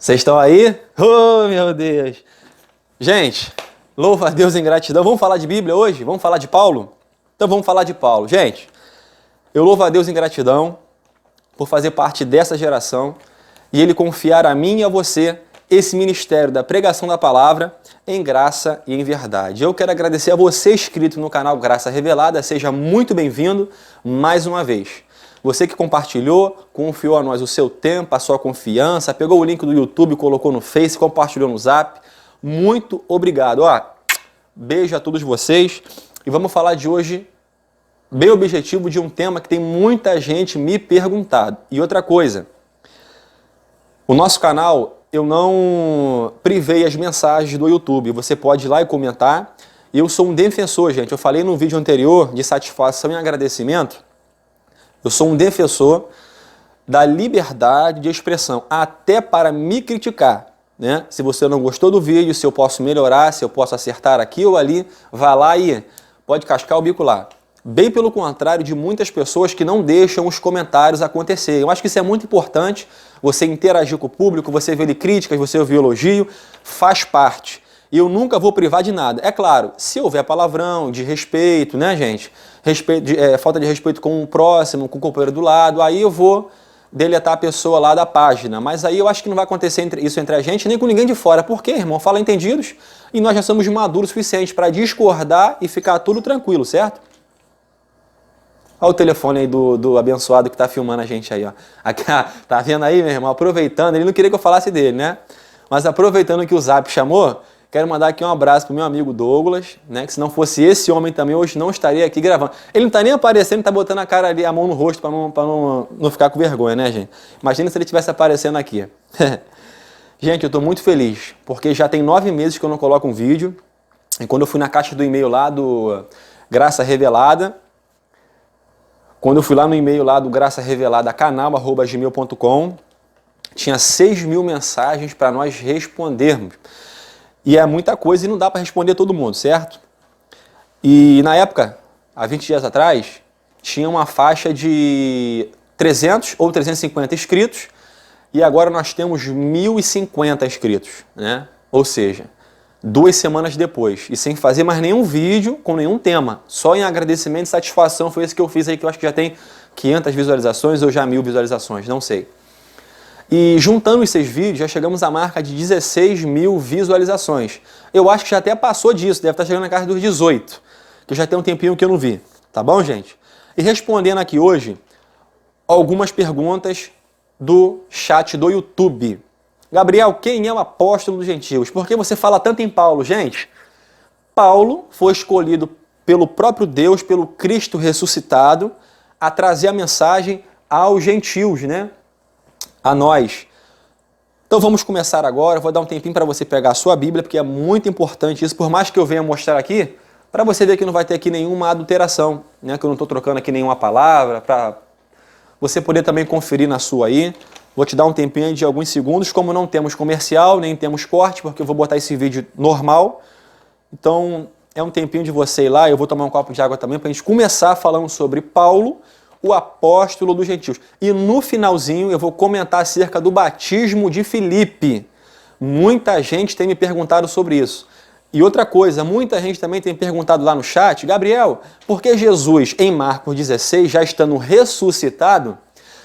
Vocês estão aí? Oh, meu Deus! Gente, louva a Deus em gratidão. Vamos falar de Bíblia hoje? Vamos falar de Paulo? Então vamos falar de Paulo. Gente, eu louvo a Deus em gratidão por fazer parte dessa geração e Ele confiar a mim e a você esse ministério da pregação da palavra em graça e em verdade. Eu quero agradecer a você inscrito no canal Graça Revelada. Seja muito bem-vindo mais uma vez. Você que compartilhou, confiou a nós o seu tempo, a sua confiança, pegou o link do YouTube, colocou no Face, compartilhou no Zap. Muito obrigado. Beijo a todos vocês. E vamos falar de hoje, bem objetivo, de um tema que tem muita gente me perguntado. E outra coisa, o nosso canal, eu não privei as mensagens do YouTube. Você pode ir lá e comentar. Eu sou um defensor, gente. Eu falei no vídeo anterior de satisfação e agradecimento. Eu sou um defensor da liberdade de expressão, até para me criticar, né? Se você não gostou do vídeo, se eu posso melhorar, se eu posso acertar aqui ou ali, vá lá e pode cascar o bico lá. Bem pelo contrário de muitas pessoas que não deixam os comentários acontecer. Eu acho que isso é muito importante, você interagir com o público, você ver críticas, você ouvir elogio, faz parte. E eu nunca vou privar de nada. É claro, se houver palavrão, de respeito, né, gente? Falta de respeito com o próximo, com o companheiro do lado, aí eu vou deletar a pessoa lá da página. Mas aí eu acho que não vai acontecer isso entre a gente, nem com ninguém de fora. Por quê, irmão? Fala entendidos e nós já somos maduros o suficiente para discordar e ficar tudo tranquilo, certo? Olha o telefone aí do abençoado que tá filmando a gente aí, ó. Aqui, tá vendo aí, meu irmão? Aproveitando, ele não queria que eu falasse dele, né? Mas aproveitando que o Zap chamou, quero mandar aqui um abraço pro meu amigo Douglas, né? Que se não fosse esse homem também, hoje não estaria aqui gravando. Ele não tá nem aparecendo, tá botando a cara ali, a mão no rosto pra não ficar com vergonha, né, gente? Imagina se ele estivesse aparecendo aqui. Gente, eu tô muito feliz, porque já tem 9 meses que eu não coloco um vídeo. E quando eu fui na caixa do e-mail lá do Graça Revelada, quando eu fui lá no e-mail lá do Graça Revelada, canal@gmail.com, tinha 6.000 mensagens para nós respondermos. E é muita coisa e não dá para responder todo mundo, certo? E na época, há 20 dias atrás, tinha uma faixa de 300 ou 350 inscritos e agora nós temos 1.050 inscritos, né? Ou seja, 2 semanas depois e sem fazer mais nenhum vídeo com nenhum tema. Só em agradecimento e satisfação foi esse que eu fiz aí, que eu acho que já tem 500 visualizações ou já 1.000 visualizações, não sei. E juntando os 6 vídeos, já chegamos à marca de 16.000 visualizações. Eu acho que já até passou disso, deve estar chegando na casa dos 18, que já tem um tempinho que eu não vi. Tá bom, gente? E respondendo aqui hoje, algumas perguntas do chat do YouTube. Gabriel, quem é o apóstolo dos gentios? Por que você fala tanto em Paulo? Gente, Paulo foi escolhido pelo próprio Deus, pelo Cristo ressuscitado, a trazer a mensagem aos gentios, né? A nós. Então vamos começar agora, eu vou dar um tempinho para você pegar a sua Bíblia, porque é muito importante isso, por mais que eu venha mostrar aqui, para você ver que não vai ter aqui nenhuma adulteração, né? Que eu não estou trocando aqui nenhuma palavra, para você poder também conferir na sua aí. Vou te dar um tempinho de alguns segundos, como não temos comercial, nem temos corte, porque eu vou botar esse vídeo normal, então é um tempinho de você ir lá, eu vou tomar um copo de água também, para a gente começar falando sobre Paulo, o apóstolo dos gentios. E no finalzinho eu vou comentar acerca do batismo de Filipe. Muita gente tem me perguntado sobre isso. E outra coisa, muita gente também tem perguntado lá no chat, Gabriel, por que Jesus, em Marcos 16, já estando ressuscitado,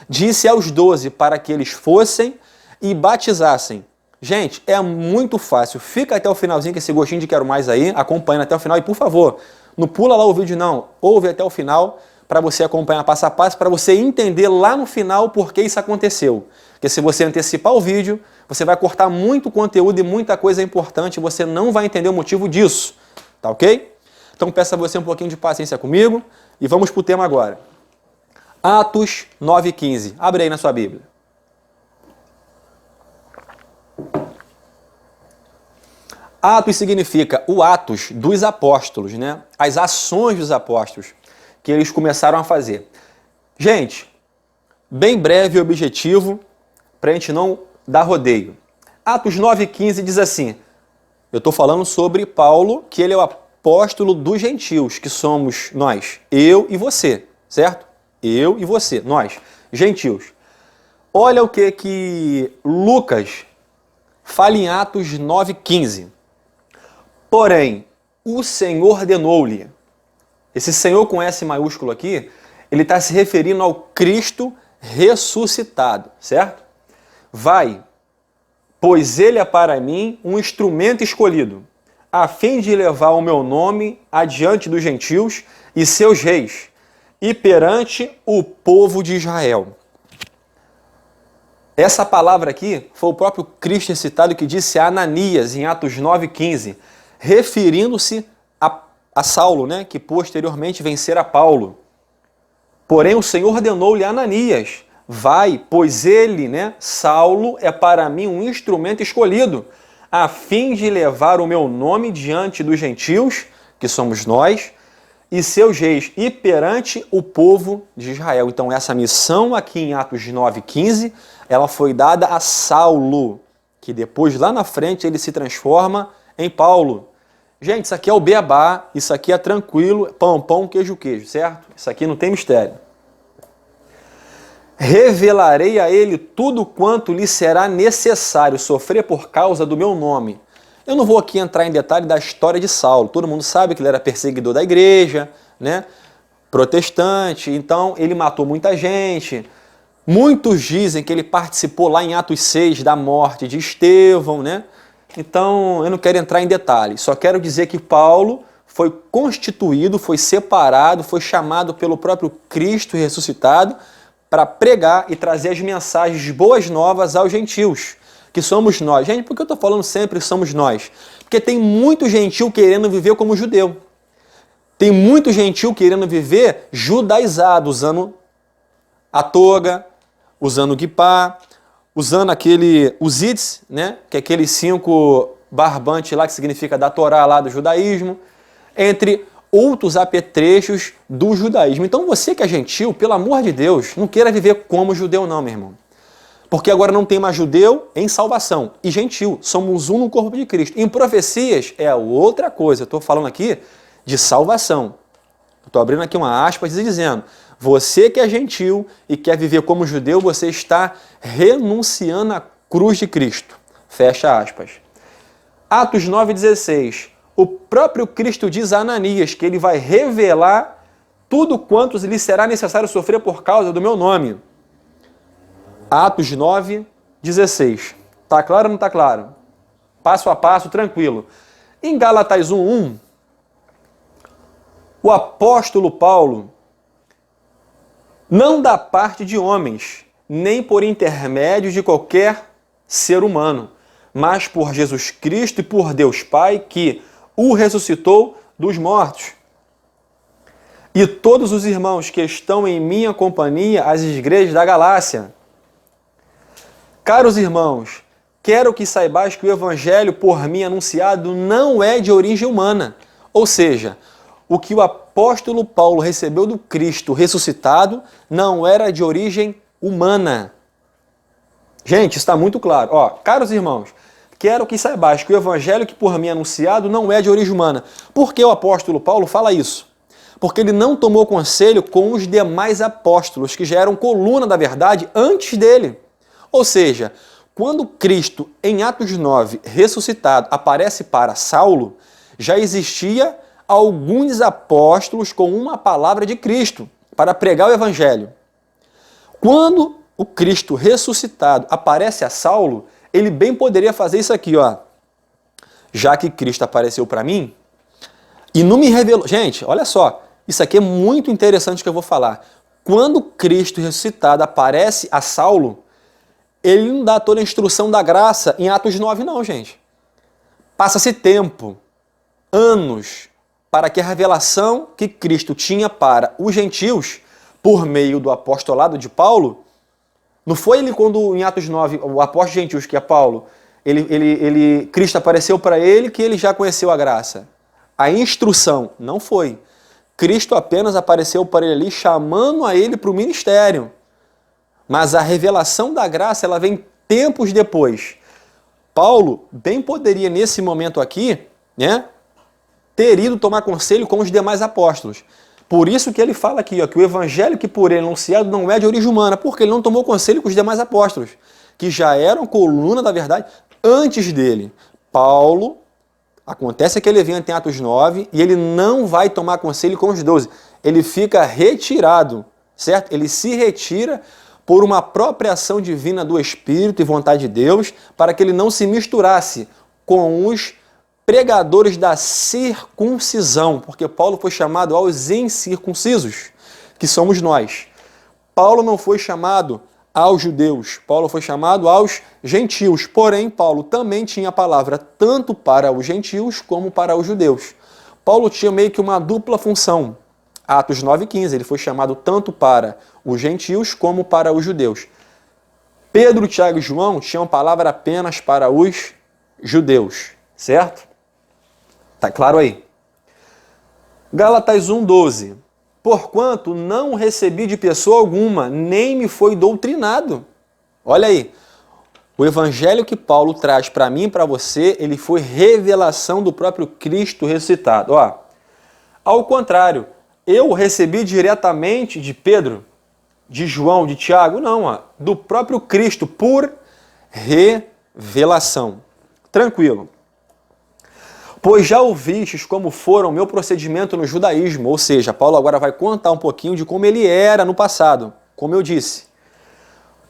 disse aos 12 para que eles fossem e batizassem? Gente, é muito fácil. Fica até o finalzinho, que esse gostinho de quero mais aí, acompanhando até o final. E por favor, não pula lá o vídeo não, ouve até o final, para você acompanhar passo a passo, para você entender lá no final por que isso aconteceu. Porque se você antecipar o vídeo, você vai cortar muito conteúdo e muita coisa importante, e você não vai entender o motivo disso, tá ok? Então peço a você um pouquinho de paciência comigo e vamos para o tema agora. Atos 9:15. Abre aí na sua Bíblia. Atos significa o atos dos apóstolos, né? As ações dos apóstolos que eles começaram a fazer. Gente, bem breve e objetivo, para a gente não dar rodeio. Atos 9:15 diz assim, eu estou falando sobre Paulo, que ele é o apóstolo dos gentios, que somos nós, eu e você, certo? Eu e você, nós, gentios. Olha o que Lucas fala em Atos 9,15. Porém, o Senhor ordenou-lhe. Esse Senhor com S maiúsculo aqui, ele está se referindo ao Cristo ressuscitado, certo? Vai, pois ele é para mim um instrumento escolhido, a fim de levar o meu nome adiante dos gentios e seus reis, e perante o povo de Israel. Essa palavra aqui foi o próprio Cristo ressuscitado que disse a Ananias em Atos 9,15, referindo-se a Saulo, né, que posteriormente vencera Paulo. Porém, o Senhor ordenou-lhe a Ananias, vai, pois ele, né, Saulo, é para mim um instrumento escolhido, a fim de levar o meu nome diante dos gentios, que somos nós, e seus reis, e perante o povo de Israel. Então, essa missão aqui em Atos 9,15, ela foi dada a Saulo, que depois, lá na frente, ele se transforma em Paulo. Gente, isso aqui é o beabá, isso aqui é tranquilo, pão, pão, queijo, queijo, certo? Isso aqui não tem mistério. Revelarei a ele tudo quanto lhe será necessário sofrer por causa do meu nome. Eu não vou aqui entrar em detalhe da história de Saulo. Todo mundo sabe que ele era perseguidor da igreja, né? Protestante, então ele matou muita gente. Muitos dizem que ele participou lá em Atos 6 da morte de Estevão, né? Então eu não quero entrar em detalhes, só quero dizer que Paulo foi constituído, foi separado, foi chamado pelo próprio Cristo ressuscitado para pregar e trazer as mensagens boas novas aos gentios, que somos nós. Gente, por que eu estou falando sempre somos nós? Porque tem muito gentil querendo viver como judeu. Tem muito gentil querendo viver judaizado, usando a toga, usando o guipá, usando os itz, né? Que é aqueles 5 barbantes lá que significa da Torá lá do judaísmo, entre outros apetrechos do judaísmo. Então você que é gentil, pelo amor de Deus, não queira viver como judeu não, meu irmão. Porque agora não tem mais judeu em salvação e gentil. Somos um no corpo de Cristo. Em profecias é outra coisa. Eu estou falando aqui de salvação. Estou abrindo aqui uma aspas e dizendo, você que é gentil e quer viver como judeu, você está renunciando à cruz de Cristo. Fecha aspas. Atos 9,16. O próprio Cristo diz a Ananias que ele vai revelar tudo quanto lhe será necessário sofrer por causa do meu nome. Atos 9,16. Tá claro ou não tá claro? Passo a passo, tranquilo. Em Gálatas 1,1, o apóstolo Paulo, não da parte de homens, nem por intermédio de qualquer ser humano, mas por Jesus Cristo e por Deus Pai, que o ressuscitou dos mortos. E todos os irmãos que estão em minha companhia, as igrejas da Galácia. Caros irmãos, quero que saibais que o evangelho por mim anunciado não é de origem humana. Ou seja, o que o apóstolo Paulo recebeu do Cristo ressuscitado não era de origem humana. Gente, está muito claro. Caros irmãos, quero que saibais que o evangelho que por mim anunciado não é de origem humana. Por que o apóstolo Paulo fala isso? Porque ele não tomou conselho com os demais apóstolos, que já eram coluna da verdade antes dele. Ou seja, quando Cristo, em Atos 9, ressuscitado, aparece para Saulo, já existia alguns apóstolos com uma palavra de Cristo para pregar o evangelho. Quando o Cristo ressuscitado aparece a Saulo, ele bem poderia fazer isso aqui, ó. Já que Cristo apareceu para mim e não me revelou. Gente, olha só, isso aqui é muito interessante que eu vou falar. Quando Cristo ressuscitado aparece a Saulo, ele não dá toda a instrução da graça em Atos 9, não, gente. Passa-se tempo, anos, para que a revelação que Cristo tinha para os gentios, por meio do apostolado de Paulo, não foi ele quando, em Atos 9, o apóstolo de gentios, que é Paulo, Cristo apareceu para ele que ele já conheceu a graça. A instrução não foi. Cristo apenas apareceu para ele ali, chamando a ele para o ministério. Mas a revelação da graça, ela vem tempos depois. Paulo bem poderia, nesse momento aqui, né, ter ido tomar conselho com os demais apóstolos. Por isso que ele fala aqui, ó, que o evangelho que por ele anunciado não é de origem humana, porque ele não tomou conselho com os demais apóstolos, que já eram coluna da verdade antes dele. Paulo, acontece aquele evento em Atos 9 e ele não vai tomar conselho com os 12. Ele fica retirado, certo? Ele se retira por uma própria ação divina do Espírito e vontade de Deus, para que ele não se misturasse com os pregadores da circuncisão, porque Paulo foi chamado aos incircuncisos, que somos nós. Paulo não foi chamado aos judeus, Paulo foi chamado aos gentios, porém Paulo também tinha a palavra tanto para os gentios como para os judeus. Paulo tinha meio que uma dupla função. Atos 9,15, ele foi chamado tanto para os gentios como para os judeus. Pedro, Tiago e João tinham palavra apenas para os judeus, certo? Tá claro aí? Gálatas 1,12. Porquanto não recebi de pessoa alguma, nem me foi doutrinado. Olha aí, o evangelho que Paulo traz para mim e para você, ele foi revelação do próprio Cristo ressuscitado. Ó, ao contrário, eu recebi diretamente de Pedro, de João, de Tiago, não, ó, do próprio Cristo, por revelação. Tranquilo. Pois já ouvistes como foram meu procedimento no judaísmo, ou seja, Paulo agora vai contar um pouquinho de como ele era no passado, como eu disse.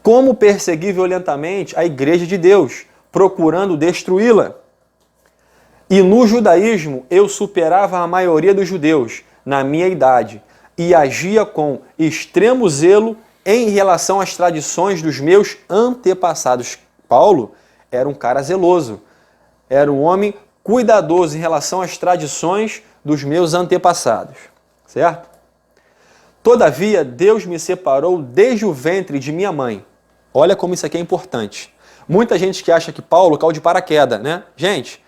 Como persegui violentamente a igreja de Deus, procurando destruí-la. E no judaísmo eu superava a maioria dos judeus, na minha idade, e agia com extremo zelo em relação às tradições dos meus antepassados. Paulo era um cara zeloso, era um homem cuidadoso em relação às tradições dos meus antepassados, certo? Todavia, Deus me separou desde o ventre de minha mãe. Olha como isso aqui é importante. Muita gente que acha que Paulo caiu de paraquedas, né? Gente,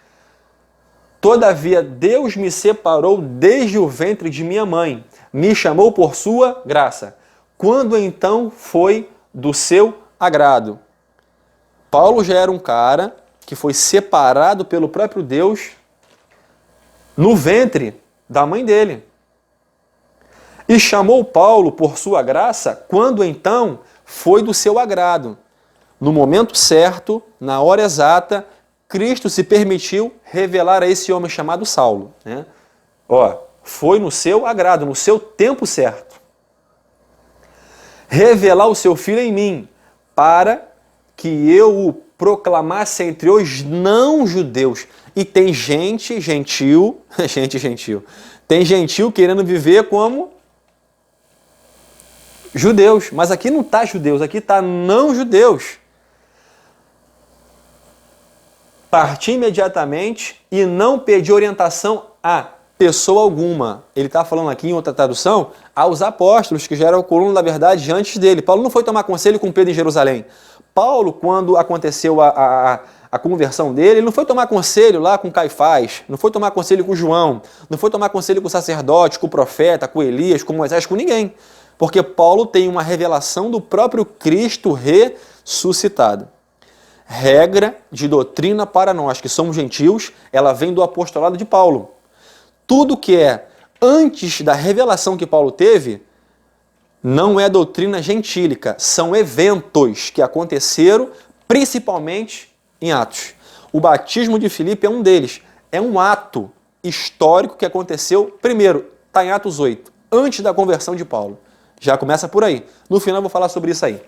todavia, Deus me separou desde o ventre de minha mãe, me chamou por sua graça, quando então foi do seu agrado. Paulo já era um cara que foi separado pelo próprio Deus no ventre da mãe dele. E chamou Paulo por sua graça, quando então foi do seu agrado. No momento certo, na hora exata, Cristo se permitiu revelar a esse homem chamado Saulo, né? Ó, foi no seu agrado, no seu tempo certo. Revelar o seu filho em mim, para que eu o proclamasse entre os não-judeus. E tem gente gentil, tem gentil querendo viver como judeus, mas aqui não está judeus, aqui está não-judeus. Parti imediatamente e não pedi orientação a pessoa alguma. Ele está falando aqui em outra tradução, aos apóstolos, que já eram o coluna da verdade antes dele. Paulo não foi tomar conselho com Pedro em Jerusalém. Paulo, quando aconteceu a conversão dele, ele não foi tomar conselho lá com Caifás, não foi tomar conselho com João, não foi tomar conselho com o sacerdote, com o profeta, com Elias, com Moisés, com ninguém. Porque Paulo tem uma revelação do próprio Cristo ressuscitado. Regra de doutrina para nós, que somos gentios, ela vem do apostolado de Paulo. Tudo que é antes da revelação que Paulo teve, não é doutrina gentílica, são eventos que aconteceram principalmente em Atos. O batismo de Filipe é um deles. É um ato histórico que aconteceu, primeiro, está em Atos 8, antes da conversão de Paulo. Já começa por aí. No final eu vou falar sobre isso aí.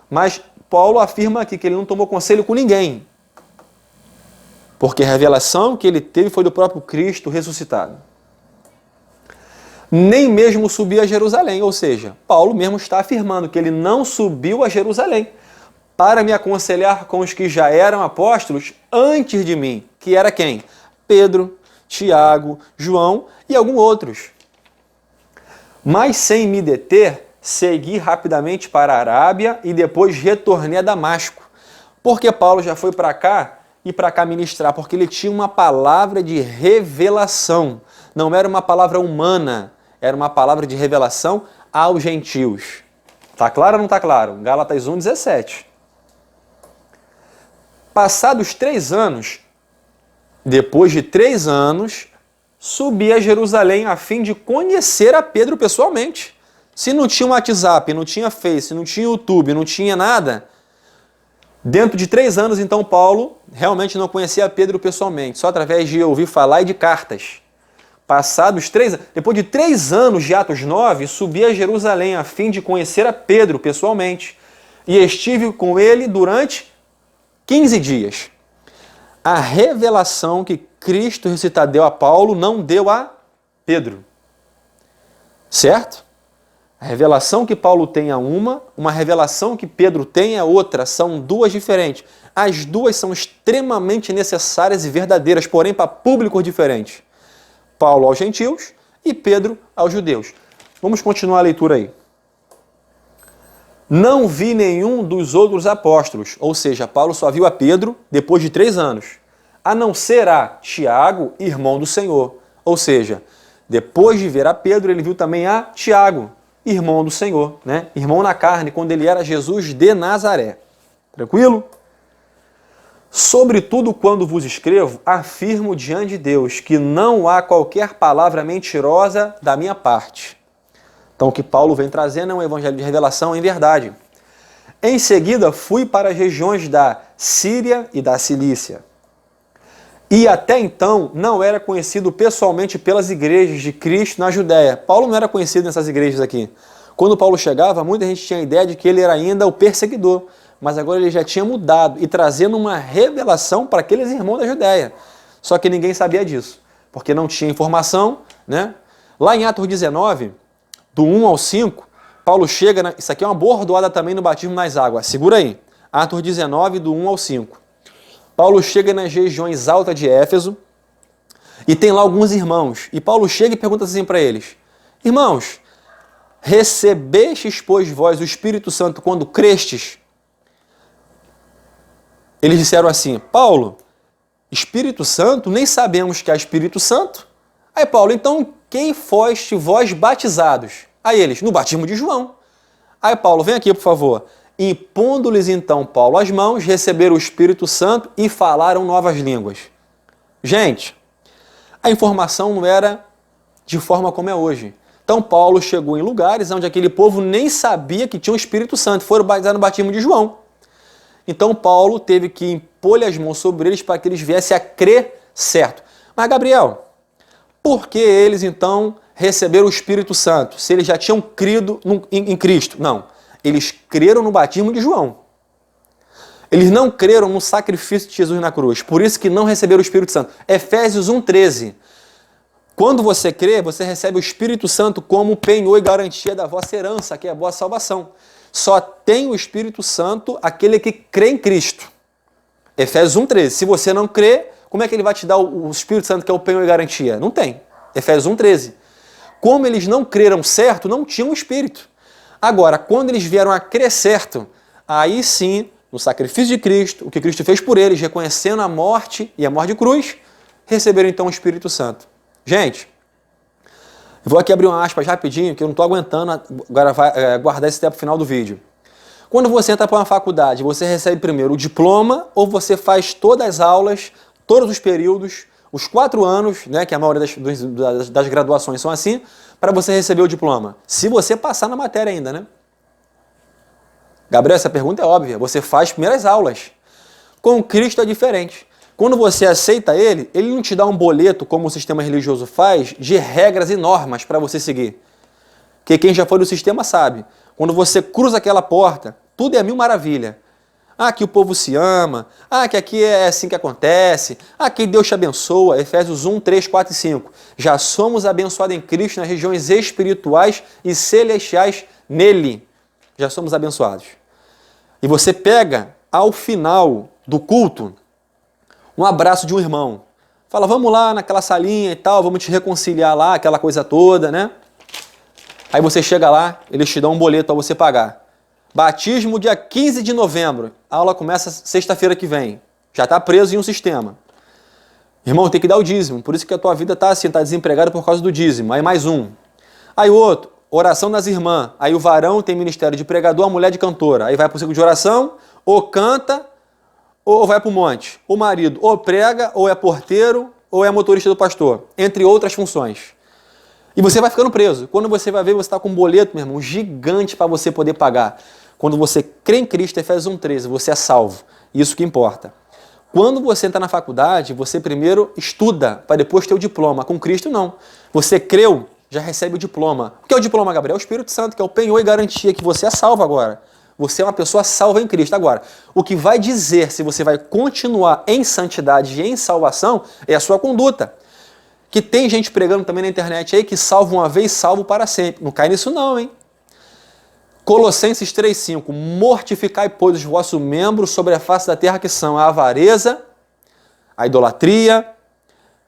Mas Paulo afirma aqui que ele não tomou conselho com ninguém, porque a revelação que ele teve foi do próprio Cristo ressuscitado. Nem mesmo subiu a Jerusalém, ou seja, Paulo mesmo está afirmando que ele não subiu a Jerusalém para me aconselhar com os que já eram apóstolos antes de mim, que era quem? Pedro, Tiago, João e alguns outros. Mas sem me deter, segui rapidamente para a Arábia e depois retornei a Damasco. Porque Paulo já foi para cá e para cá ministrar, porque ele tinha uma palavra de revelação. Não era uma palavra humana, era uma palavra de revelação aos gentios. Tá claro ou não tá claro? Gálatas 1,17. Passados 3 anos, depois de 3 anos, subi a Jerusalém a fim de conhecer a Pedro pessoalmente. Se não tinha WhatsApp, não tinha Face, não tinha YouTube, não tinha nada, Dentro de 3 anos, então, Paulo realmente não conhecia Pedro pessoalmente, só através de ouvir falar e de cartas. Passados 3 anos, depois de 3 anos de Atos 9, subi a Jerusalém a fim de conhecer a Pedro pessoalmente. E estive com ele durante 15 dias. A revelação que Cristo ressuscitado deu a Paulo não deu a Pedro. Certo? A revelação que Paulo tem é uma revelação que Pedro tem é outra. São duas diferentes. As duas são extremamente necessárias e verdadeiras, porém para públicos diferentes. Paulo aos gentios e Pedro aos judeus. Vamos continuar a leitura aí. Não vi nenhum dos outros apóstolos, ou seja, Paulo só viu a Pedro depois de 3 anos, a não ser a Tiago, irmão do Senhor. Ou seja, depois de ver a Pedro, ele viu também a Tiago, irmão do Senhor, né? Irmão na carne, quando ele era Jesus de Nazaré. Tranquilo? Sobretudo quando vos escrevo, afirmo diante de Deus que não há qualquer palavra mentirosa da minha parte. Então o que Paulo vem trazendo é um evangelho de revelação em verdade. Em seguida fui para as regiões da Síria e da Cilícia. E até então não era conhecido pessoalmente pelas igrejas de Cristo na Judéia. Paulo não era conhecido nessas igrejas aqui. Quando Paulo chegava, muita gente tinha a ideia de que ele era ainda o perseguidor. Mas agora ele já tinha mudado e trazendo uma revelação para aqueles irmãos da Judéia. Só que ninguém sabia disso, porque não tinha informação, né? Lá em Atos 19, do 1 ao 5, Paulo chega... Isso aqui é uma bordoada também no batismo nas águas. Segura aí. Atos 19, do 1 ao 5. Paulo chega nas regiões altas de Éfeso e tem lá alguns irmãos. E Paulo chega e pergunta assim para eles: irmãos, recebestes, pois, vós o Espírito Santo quando crestes? Eles disseram assim: Paulo, Espírito Santo? Nem sabemos que há Espírito Santo. Aí Paulo, então quem foste vós batizados? Aí eles, no batismo de João. Aí Paulo, vem aqui por favor. Impondo-lhes então Paulo as mãos, receberam o Espírito Santo e falaram novas línguas. Gente, a informação não era de forma como é hoje. Então Paulo chegou em lugares onde aquele povo nem sabia que tinha o Espírito Santo. Foram batizados no batismo de João. Então Paulo teve que impor-lhe as mãos sobre eles para que eles viessem a crer certo. Mas Gabriel, por que eles então receberam o Espírito Santo, se eles já tinham crido em Cristo? Não, eles creram no batismo de João. Eles não creram no sacrifício de Jesus na cruz, por isso que não receberam o Espírito Santo. Efésios 1,13. Quando você crê, você recebe o Espírito Santo como penhor e garantia da vossa herança, que é a vossa salvação. Só tem o Espírito Santo aquele que crê em Cristo. Efésios 1,13. Se você não crê, como é que ele vai te dar o Espírito Santo que é o penhor e garantia? Não tem. Efésios 1,13. Como eles não creram certo, não tinham o Espírito. Agora, quando eles vieram a crer certo, aí sim, no sacrifício de Cristo, o que Cristo fez por eles, reconhecendo a morte e a morte de cruz, receberam então o Espírito Santo. Gente, vou aqui abrir uma aspas rapidinho, que eu não estou aguentando guardar esse tempo final do vídeo. Quando você entra para uma faculdade, você recebe primeiro o diploma ou você faz todas as aulas, todos os períodos, os 4 anos, né, que a maioria das graduações são assim, para você receber o diploma? Se você passar na matéria ainda, né? Gabriel, essa pergunta é óbvia. Você faz primeiras aulas. Com Cristo é diferente. Quando você aceita ele, ele não te dá um boleto, como o sistema religioso faz, de regras e normas para você seguir. Porque quem já foi do sistema sabe. Quando você cruza aquela porta, tudo é mil maravilha. Ah, que o povo se ama. Ah, que aqui é assim que acontece. Ah, que Deus te abençoa. Efésios 1, 3, 4 e 5. Já somos abençoados em Cristo nas regiões espirituais e celestiais nele. Já somos abençoados. E você pega, ao final do culto, um abraço de um irmão. Fala, vamos lá naquela salinha e tal, vamos te reconciliar lá, aquela coisa toda, né? Aí você chega lá, eles te dão um boleto para você pagar. Batismo dia 15 de novembro. A aula começa sexta-feira que vem. Já está preso em um sistema. Irmão, tem que dar o dízimo. Por isso que a tua vida está assim, está desempregado por causa do dízimo. Aí mais um. Aí outro, oração das irmãs. Aí o varão tem ministério de pregador, a mulher de cantora. Aí vai para o ciclo de oração, ou canta, ou vai para o monte. O marido ou prega, ou é porteiro, ou é motorista do pastor. Entre outras funções. E você vai ficando preso. Quando você vai ver, você está com um boleto, meu irmão, gigante para você poder pagar. Quando você crê em Cristo, Efésios 1,13, você é salvo. Isso que importa. Quando você entra na faculdade, você primeiro estuda para depois ter o diploma. Com Cristo, não. Você creu, já recebe o diploma. O que é o diploma, Gabriel? É o Espírito Santo, que é o penhor e garantia que você é salvo agora. Você é uma pessoa salva em Cristo. Agora, o que vai dizer se você vai continuar em santidade e em salvação é a sua conduta. Que tem gente pregando também na internet aí que salvo uma vez, salvo para sempre. Não cai nisso não, hein? Colossenses 3,5. Mortificai, pois, os vossos membros sobre a face da terra, que são a avareza, a idolatria,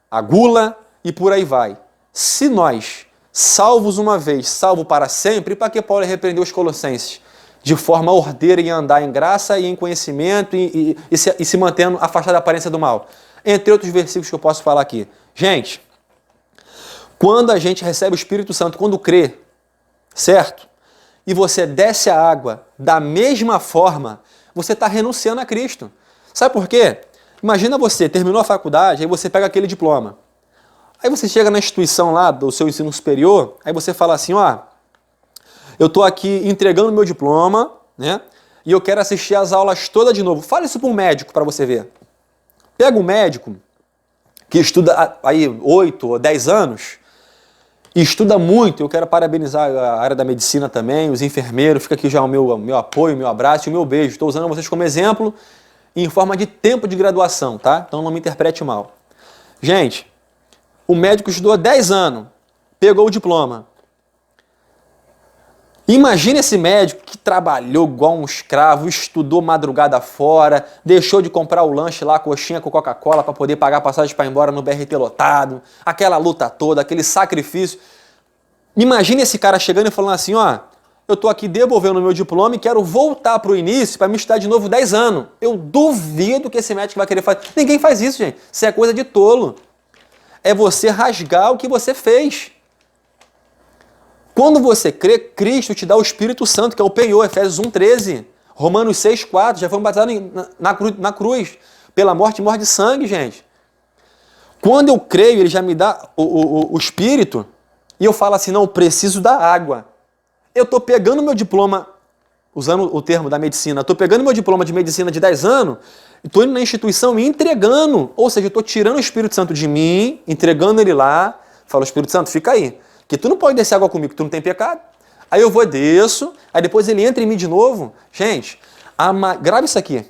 a gula e por aí vai. Se nós, salvos uma vez, salvo para sempre, para que Paulo repreendeu os colossenses? De forma ordeira em andar em graça e em conhecimento e se mantendo afastado da aparência do mal. Entre outros versículos que eu posso falar aqui. Gente, quando a gente recebe o Espírito Santo, quando crê, certo? E você desce a água da mesma forma, você está renunciando a Cristo. Sabe por quê? Imagina você, terminou a faculdade, aí você pega aquele diploma. Aí você chega na instituição lá do seu ensino superior, aí você fala assim, ó, eu estou aqui entregando meu diploma, né? E eu quero assistir as aulas todas de novo. Fala isso para um médico para você ver. Pega um médico que estuda aí 8 ou 10 anos, e estuda muito. Eu quero parabenizar a área da medicina também, os enfermeiros. Fica aqui já o meu apoio, o meu abraço e o meu beijo. Estou usando vocês como exemplo em forma de tempo de graduação, tá? Então não me interprete mal. Gente, o médico estudou 10 anos, pegou o diploma. Imagina esse médico que trabalhou igual um escravo, estudou madrugada fora, deixou de comprar o lanche lá, coxinha com Coca-Cola para poder pagar a passagem para ir embora no BRT lotado, aquela luta toda, aquele sacrifício. Imagina esse cara chegando e falando assim, ó, eu tô aqui devolvendo o meu diploma e quero voltar pro início para me estudar de novo 10 anos. Eu duvido que esse médico vai querer fazer. Ninguém faz isso, gente. Isso é coisa de tolo. É você rasgar o que você fez. Quando você crê, Cristo te dá o Espírito Santo, que é o penhor, Efésios 1,13, Romanos 6,4, já fomos batizados na cruz, pela morte e morte de sangue, gente. Quando eu creio, ele já me dá o Espírito, e eu falo assim, não, eu preciso da água. Eu estou pegando meu diploma, usando o termo da medicina, estou pegando meu diploma de medicina de 10 anos, estou indo na instituição e entregando, ou seja, eu estou tirando o Espírito Santo de mim, entregando ele lá, falo, Espírito Santo, fica aí. Que tu não pode descer água comigo, tu não tem pecado. Aí eu vou e desço, aí depois ele entra em mim de novo. Gente, grava isso aqui.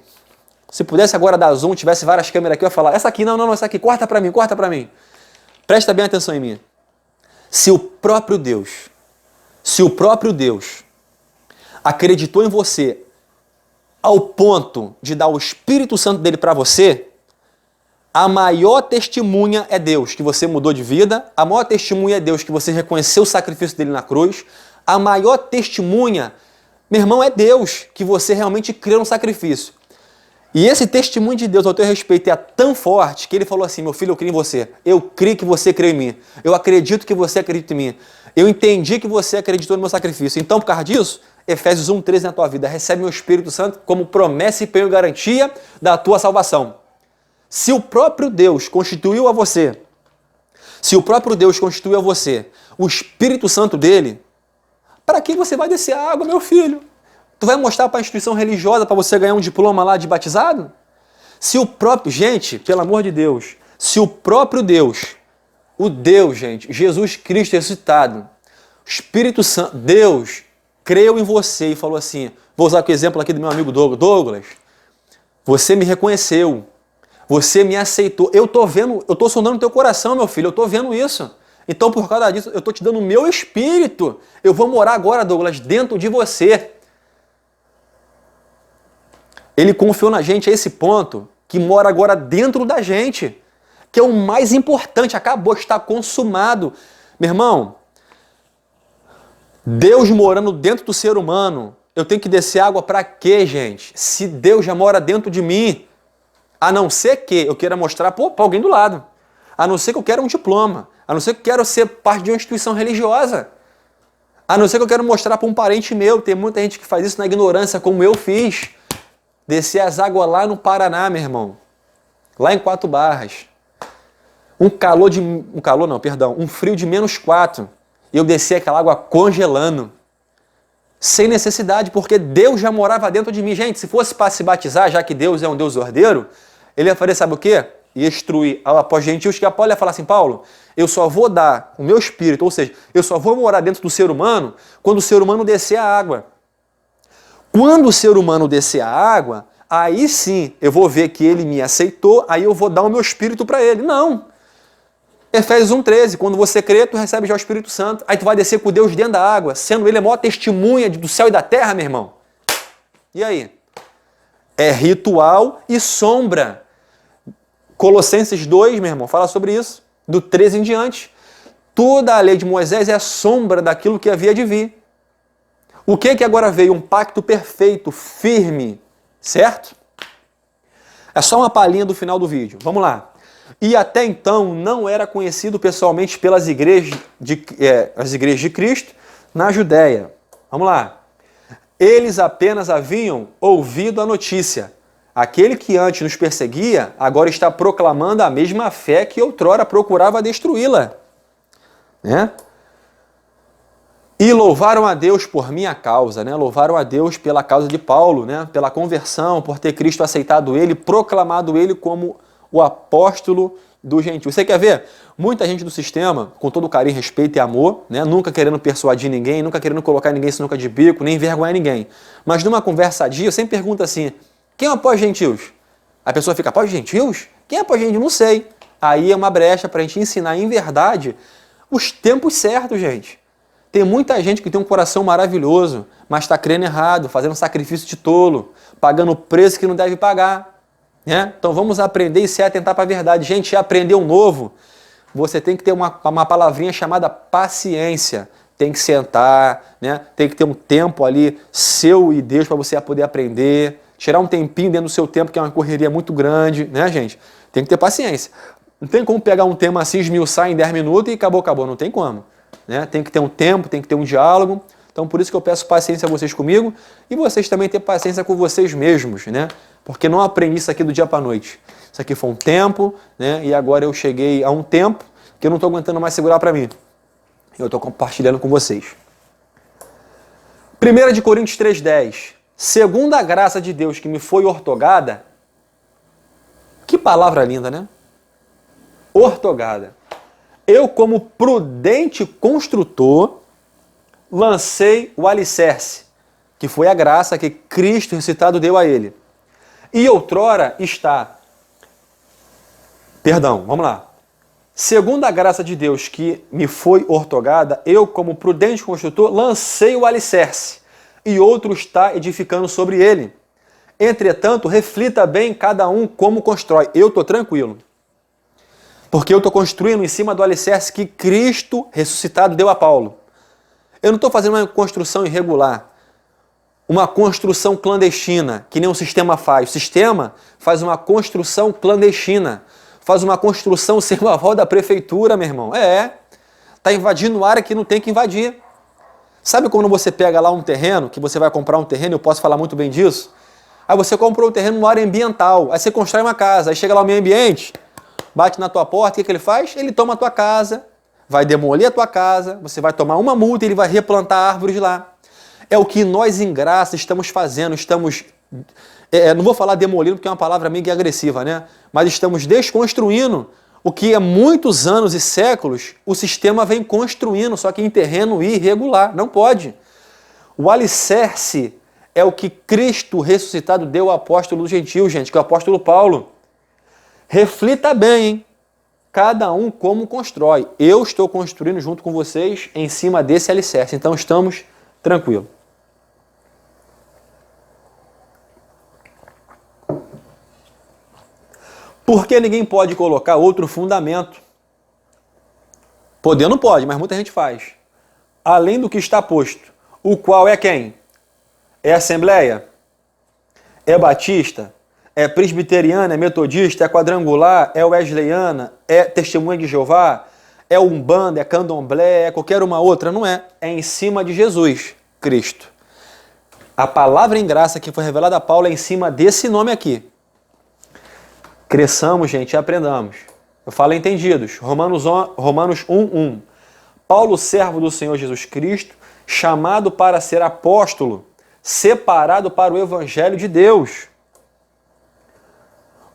Se pudesse agora dar zoom, tivesse várias câmeras aqui, eu ia falar, essa aqui, não, essa aqui, corta pra mim. Presta bem atenção em mim. Se o próprio Deus acreditou em você ao ponto de dar o Espírito Santo dele para você, a maior testemunha é Deus, que você mudou de vida. A maior testemunha é Deus, que você reconheceu o sacrifício dele na cruz. A maior testemunha, meu irmão, é Deus, que você realmente creu no sacrifício. E esse testemunho de Deus ao teu respeito é tão forte que ele falou assim, meu filho, eu creio em você. Eu creio que você crê em mim. Eu acredito que você acredita em mim. Eu entendi que você acreditou no meu sacrifício. Então, por causa disso, Efésios 1,13 na tua vida. Recebe o Espírito Santo como promessa e penho garantia da tua salvação. Se o próprio Deus constituiu a você, o Espírito Santo dele, para que você vai descer a água, meu filho? Tu vai mostrar para a instituição religiosa para você ganhar um diploma lá de batizado? Gente, pelo amor de Deus, se o próprio Deus, gente, Jesus Cristo ressuscitado, o Espírito Santo, Deus, creu em você e falou assim, vou usar o exemplo aqui do meu amigo Douglas, você me reconheceu, você me aceitou. Eu tô sondando o teu coração, meu filho. Eu tô vendo isso. Então, por causa disso, eu tô te dando o meu espírito. Eu vou morar agora, Douglas, dentro de você. Ele confiou na gente a esse ponto que mora agora dentro da gente. Que é o mais importante. Acabou, está consumado. Meu irmão, Deus morando dentro do ser humano. Eu tenho que descer água para quê, gente? Se Deus já mora dentro de mim. A não ser que eu queira mostrar para alguém do lado. A não ser que eu quero um diploma. A não ser que eu quero ser parte de uma instituição religiosa. A não ser que eu quero mostrar para um parente meu. Tem muita gente que faz isso na ignorância, como eu fiz. Descer as águas lá no Paraná, meu irmão. Lá em 4 Barras. Um frio de -4. E eu desci aquela água congelando. sem necessidade, porque Deus já morava dentro de mim. Gente, se fosse para se batizar, já que Deus é um Deus ordeiro, ele ia fazer, sabe o quê? Ia instruir após gentios, que Paulo ia falar assim, Paulo, eu só vou dar o meu espírito, ou seja, eu só vou morar dentro do ser humano quando o ser humano descer a água. Quando o ser humano descer a água, aí sim eu vou ver que ele me aceitou, aí eu vou dar o meu espírito para ele. Não. Efésios 1,13, quando você crê, tu recebe já o Espírito Santo, aí tu vai descer com Deus dentro da água, sendo ele a maior testemunha do céu e da terra, meu irmão. E aí? É ritual e sombra. Colossenses 2, meu irmão, fala sobre isso, do 13 em diante. Toda a lei de Moisés é a sombra daquilo que havia de vir. O que agora veio? Um pacto perfeito, firme, certo? É só uma palhinha do final do vídeo. Vamos lá. E até então não era conhecido pessoalmente pelas igrejas as igrejas de Cristo na Judéia. Vamos lá. Eles apenas haviam ouvido a notícia. Aquele que antes nos perseguia, agora está proclamando a mesma fé que outrora procurava destruí-la. Né? E louvaram a Deus por minha causa, né? Louvaram a Deus pela causa de Paulo, né? Pela conversão, por ter Cristo aceitado ele, proclamado ele como o apóstolo do gentil. Você quer ver? Muita gente do sistema, com todo carinho, respeito e amor, né? Nunca querendo persuadir ninguém, nunca querendo colocar ninguém sinuca de bico, nem envergonhar ninguém. Mas numa conversa sadia, eu sempre pergunto assim, quem apoia gentios? A pessoa fica, apoia gentios? Quem apoia gentios? Não sei. Aí é uma brecha para a gente ensinar em verdade os tempos certos, gente. Tem muita gente que tem um coração maravilhoso, mas está crendo errado, fazendo sacrifício de tolo, pagando o preço que não deve pagar. Né? Então vamos aprender e se atentar para a verdade. Gente, aprender um novo, você tem que ter uma palavrinha chamada paciência. Tem que sentar, né? Tem que ter um tempo ali seu e Deus para você poder aprender. Tirar um tempinho dentro do seu tempo, que é uma correria muito grande, né, gente? Tem que ter paciência. Não tem como pegar um tema assim, esmiuçar em 10 minutos e acabou. Não tem como. Né? Tem que ter um tempo, tem que ter um diálogo. Então, por isso que eu peço paciência a vocês comigo e vocês também ter paciência com vocês mesmos, né? Porque não aprendi isso aqui do dia para a noite. Isso aqui foi um tempo, né? E agora eu cheguei a um tempo que eu não estou aguentando mais segurar para mim. Eu estou compartilhando com vocês. 1 Coríntios 3,10. Segundo a graça de Deus que me foi ortogada, que palavra linda, né? Ortogada. Eu, como prudente construtor, lancei o alicerce, que foi a graça que Cristo ressuscitado deu a ele. E outrora está... Perdão, vamos lá. Segundo a graça de Deus que me foi ortogada, eu, como prudente construtor, lancei o alicerce, e outro está edificando sobre ele. Entretanto, reflita bem cada um como constrói. Eu estou tranquilo. Porque eu estou construindo em cima do alicerce que Cristo ressuscitado deu a Paulo. Eu não estou fazendo uma construção irregular, uma construção clandestina, que nem o sistema faz. O sistema faz uma construção clandestina, faz uma construção sem o aval da prefeitura, meu irmão. Está invadindo área que não tem que invadir. Sabe quando você pega lá um terreno, que você vai comprar um terreno, eu posso falar muito bem disso? Aí você comprou um terreno numa área ambiental, aí você constrói uma casa, aí chega lá o meio ambiente, bate na tua porta, o que ele faz? Ele toma a tua casa, vai demolir a tua casa, você vai tomar uma multa e ele vai replantar árvores lá. É o que nós em graça estamos fazendo, não vou falar demolindo porque é uma palavra meio agressiva, né? Mas estamos desconstruindo o que há muitos anos e séculos o sistema vem construindo, só que em terreno irregular, não pode. O alicerce é o que Cristo ressuscitado deu ao apóstolo do gentil, gente, que é o apóstolo Paulo. Reflita bem, hein? Cada um como constrói. Eu estou construindo junto com vocês em cima desse alicerce, então estamos tranquilos. Porque ninguém pode colocar outro fundamento. Poder não pode, mas muita gente faz. Além do que está posto, o qual é quem? É Assembleia? É Batista? É presbiteriana, é metodista, é quadrangular, é wesleyana, é testemunha de Jeová, é umbanda, é candomblé, é qualquer uma outra, não é. É em cima de Jesus, Cristo. A palavra em graça que foi revelada a Paulo é em cima desse nome aqui. Cresçamos, gente, e aprendamos. Eu falo entendidos. Romanos 1:1. Paulo, servo do Senhor Jesus Cristo, chamado para ser apóstolo, separado para o evangelho de Deus,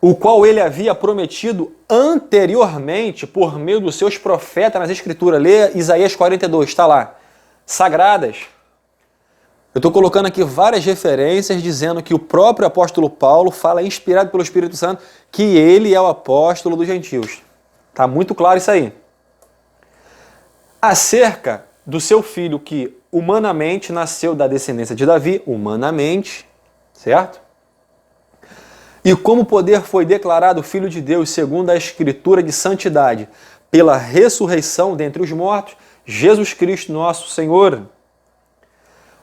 o qual ele havia prometido anteriormente por meio dos seus profetas nas Escrituras. Lê Isaías 42, está lá. Sagradas. Eu estou colocando aqui várias referências dizendo que o próprio apóstolo Paulo fala, inspirado pelo Espírito Santo, que ele é o apóstolo dos gentios. Está muito claro isso aí. Acerca do seu filho que humanamente nasceu da descendência de Davi, humanamente, certo? E como o poder foi declarado Filho de Deus segundo a Escritura de santidade, pela ressurreição dentre os mortos, Jesus Cristo nosso Senhor.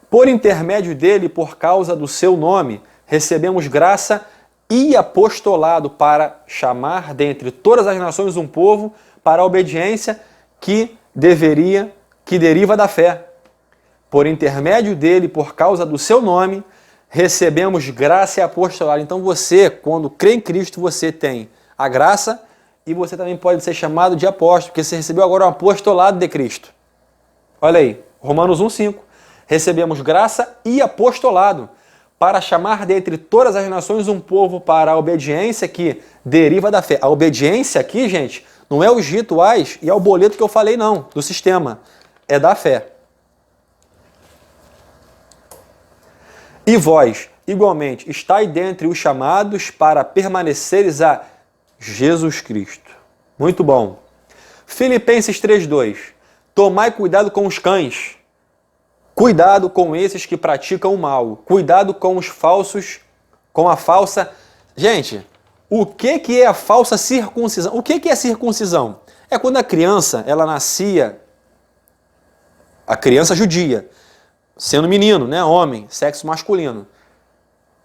Por intermédio dele, por causa do seu nome, recebemos graça e apostolado para chamar dentre todas as nações um povo para a obediência que deriva da fé. Por intermédio dele, por causa do seu nome, recebemos graça e apostolado. Então você, quando crê em Cristo, você tem a graça e você também pode ser chamado de apóstolo, porque você recebeu agora um apostolado de Cristo. Olha aí, Romanos 1,5. Recebemos graça e apostolado para chamar dentre todas as nações um povo para a obediência que deriva da fé. A obediência aqui, gente, não é os rituais e é o boleto que eu falei não, do sistema. É da fé. E vós, igualmente, estáis dentre os chamados para permaneceres a Jesus Cristo. Muito bom. Filipenses 3,2. Tomai cuidado com os cães. Cuidado com esses que praticam o mal. Cuidado com os falsos, com a falsa... Gente, o que é a falsa circuncisão? O que é circuncisão? É quando a criança, ela nascia, a criança judia, sendo menino, né, homem, sexo masculino.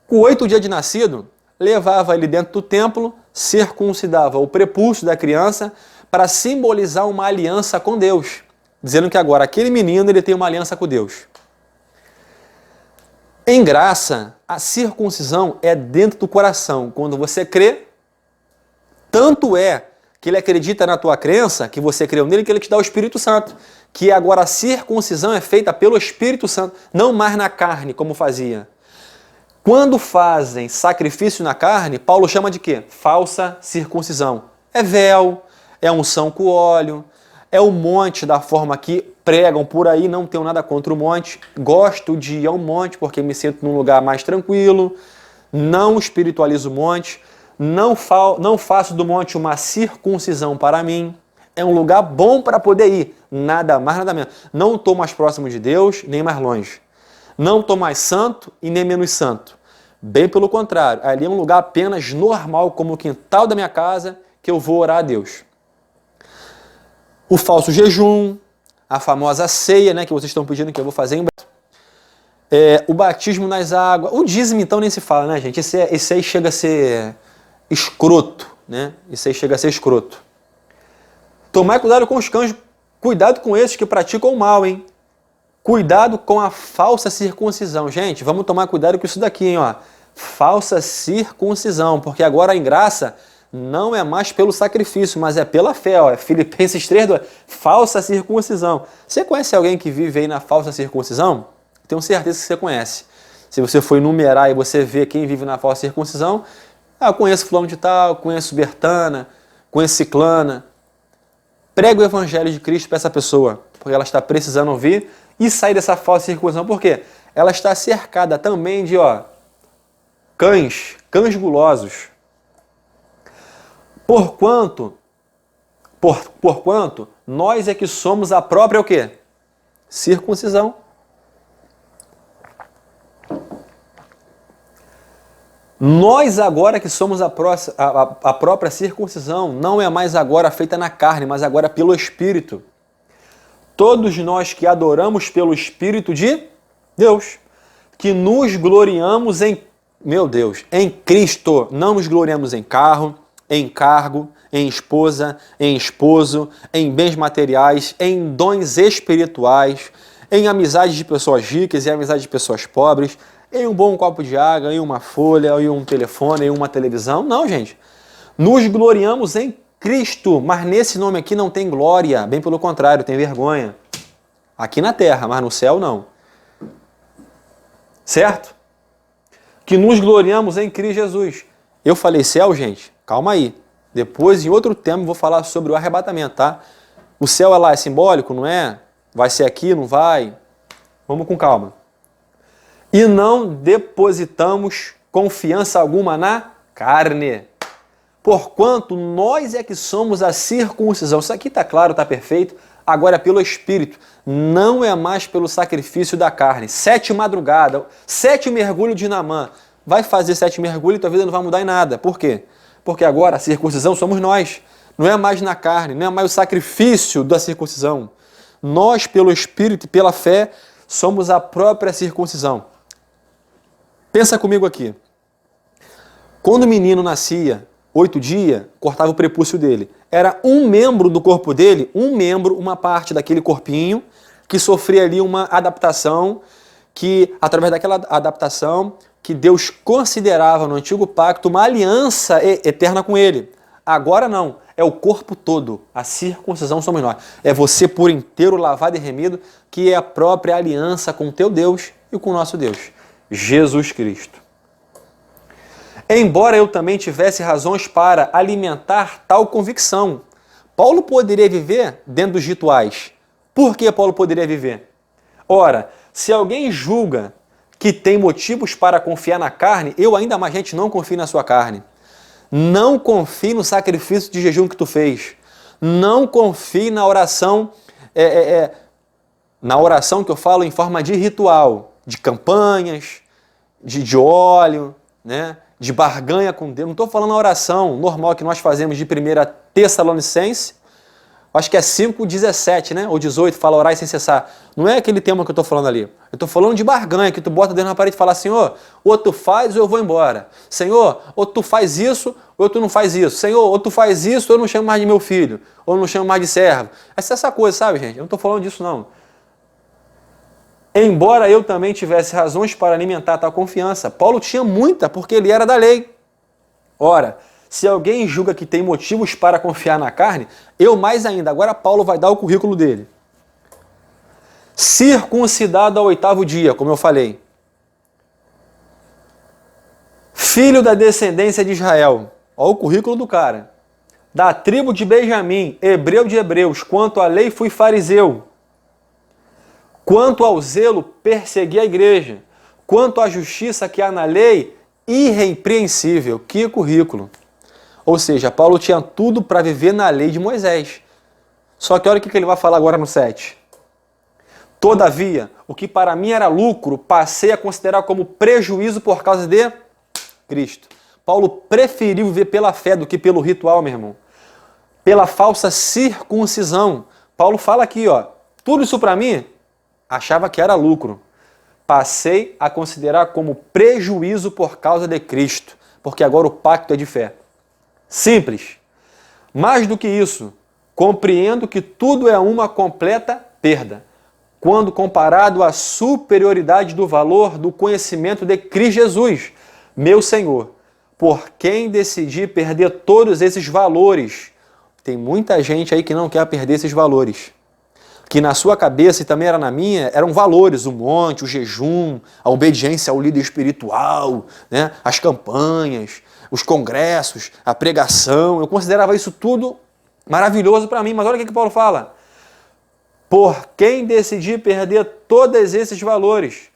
Com 8 dias de nascido, levava ele dentro do templo, circuncidava o prepúcio da criança para simbolizar uma aliança com Deus, dizendo que agora aquele menino ele tem uma aliança com Deus. Em graça, a circuncisão é dentro do coração. Quando você crê, tanto é que ele acredita na tua crença, que você creu nele, que ele te dá o Espírito Santo. Que agora a circuncisão é feita pelo Espírito Santo, não mais na carne, como fazia. Quando fazem sacrifício na carne, Paulo chama de quê? Falsa circuncisão. É véu, é unção com óleo, é o monte da forma que pregam por aí, não tenho nada contra o monte. Gosto de ir ao monte porque me sinto num lugar mais tranquilo, não espiritualizo o monte, não faço do monte uma circuncisão para mim. É um lugar bom para poder ir, nada mais, nada menos. Não estou mais próximo de Deus, nem mais longe. Não estou mais santo e nem menos santo. Bem pelo contrário, ali é um lugar apenas normal, como o quintal da minha casa, que eu vou orar a Deus. O falso jejum, a famosa ceia, né, que vocês estão pedindo que eu vou fazer em breve. O batismo nas águas. O dízimo, então, nem se fala, né, gente? Esse aí chega a ser escroto, né? Esse aí chega a ser escroto. Tomai cuidado com os cães, cuidado com esses que praticam o mal, hein? Cuidado com a falsa circuncisão. Gente, vamos tomar cuidado com isso daqui, hein, ó. Falsa circuncisão, porque agora em graça não é mais pelo sacrifício, mas é pela fé, ó. Filipenses 3:2, falsa circuncisão. Você conhece alguém que vive aí na falsa circuncisão? Tenho certeza que você conhece. Se você for enumerar e você vê quem vive na falsa circuncisão, eu conheço fulano de tal, conheço Bertana, conheço Ciclana. Prega o evangelho de Cristo para essa pessoa, porque ela está precisando ouvir e sair dessa falsa circuncisão. Por quê? Ela está cercada também de cães gulosos. Porquanto nós é que somos a própria o quê? Circuncisão. Nós agora que somos a própria circuncisão, não é mais agora feita na carne, mas agora pelo Espírito. Todos nós que adoramos pelo Espírito de Deus, que nos gloriamos em Cristo, não nos gloriamos em carro, em cargo, em esposa, em esposo, em bens materiais, em dons espirituais, em amizade de pessoas ricas e amizade de pessoas pobres, em um bom copo de água, em uma folha, em um telefone, em uma televisão. Não, gente. Nos gloriamos em Cristo, mas nesse nome aqui não tem glória, bem pelo contrário, tem vergonha. Aqui na terra, mas no céu não. Certo? Que nos gloriamos em Cristo Jesus. Eu falei céu, gente? Calma aí. Depois, em outro tema, vou falar sobre o arrebatamento, tá? O céu é lá, é simbólico, não é? Vai ser aqui, não vai? Vamos com calma. E não depositamos confiança alguma na carne. Porquanto nós é que somos a circuncisão. Isso aqui está claro, está perfeito. Agora é pelo Espírito. Não é mais pelo sacrifício da carne. 7 madrugadas, 7 mergulhos de Naamã. Vai fazer 7 mergulhos e tua vida não vai mudar em nada. Por quê? Porque agora a circuncisão somos nós. Não é mais na carne, não é mais o sacrifício da circuncisão. Nós, pelo Espírito e pela fé, somos a própria circuncisão. Pensa comigo aqui. Quando o menino nascia, 8 dias, cortava o prepúcio dele. Era um membro do corpo dele, um membro, uma parte daquele corpinho, que sofria ali uma adaptação, que através daquela adaptação, que Deus considerava no antigo pacto uma aliança eterna com ele. Agora não, é o corpo todo. A circuncisão somos nós. É você por inteiro lavado e remido, que é a própria aliança com o teu Deus e com o nosso Deus, Jesus Cristo. Embora eu também tivesse razões para alimentar tal convicção, Paulo poderia viver dentro dos rituais. Por que Paulo poderia viver? Ora, se alguém julga que tem motivos para confiar na carne, eu ainda mais, gente, não confio na sua carne. Não confie no sacrifício de jejum que tu fez. Não confie na oração, na oração que eu falo em forma de ritual, de campanhas, de óleo, né? De barganha com Deus. Não estou falando a oração normal que nós fazemos de 1 Tessalonicense, acho que é 5:17, né? Ou 18, fala orar sem cessar. Não é aquele tema que eu estou falando ali. Eu estou falando de barganha, que tu bota dentro na parede e fala, Senhor, ou tu faz ou eu vou embora. Senhor, ou tu faz isso ou tu não faz isso. Senhor, ou tu faz isso ou eu não chamo mais de meu filho. Ou eu não chamo mais de servo. Essa coisa, sabe, gente? Eu não estou falando disso, não. Embora eu também tivesse razões para alimentar tal confiança, Paulo tinha muita, porque ele era da lei. Ora, se alguém julga que tem motivos para confiar na carne, eu mais ainda. Agora Paulo vai dar o currículo dele. Circuncidado ao 8º dia, como eu falei. Filho da descendência de Israel. Olha o currículo do cara. Da tribo de Benjamim, hebreu de hebreus, quanto à lei fui fariseu. Quanto ao zelo, persegui a igreja. Quanto à justiça que há na lei, irrepreensível. Que currículo. Ou seja, Paulo tinha tudo para viver na lei de Moisés. Só que olha o que ele vai falar agora no 7. Todavia, o que para mim era lucro, passei a considerar como prejuízo por causa de Cristo. Paulo preferiu viver pela fé do que pelo ritual, meu irmão. Pela falsa circuncisão. Paulo fala aqui, ó, tudo isso para mim, achava que era lucro. Passei a considerar como prejuízo por causa de Cristo, porque agora o pacto é de fé. Simples. Mais do que isso, compreendo que tudo é uma completa perda, quando comparado à superioridade do valor do conhecimento de Cristo Jesus, meu Senhor, por quem decidi perder todos esses valores. Tem muita gente aí que não quer perder esses valores. Que na sua cabeça, e também era na minha, eram valores, o monte, o jejum, a obediência ao líder espiritual, né? As campanhas, os congressos, a pregação. Eu considerava isso tudo maravilhoso para mim, mas olha o que Paulo fala. Por quem decidi perder todos esses valores.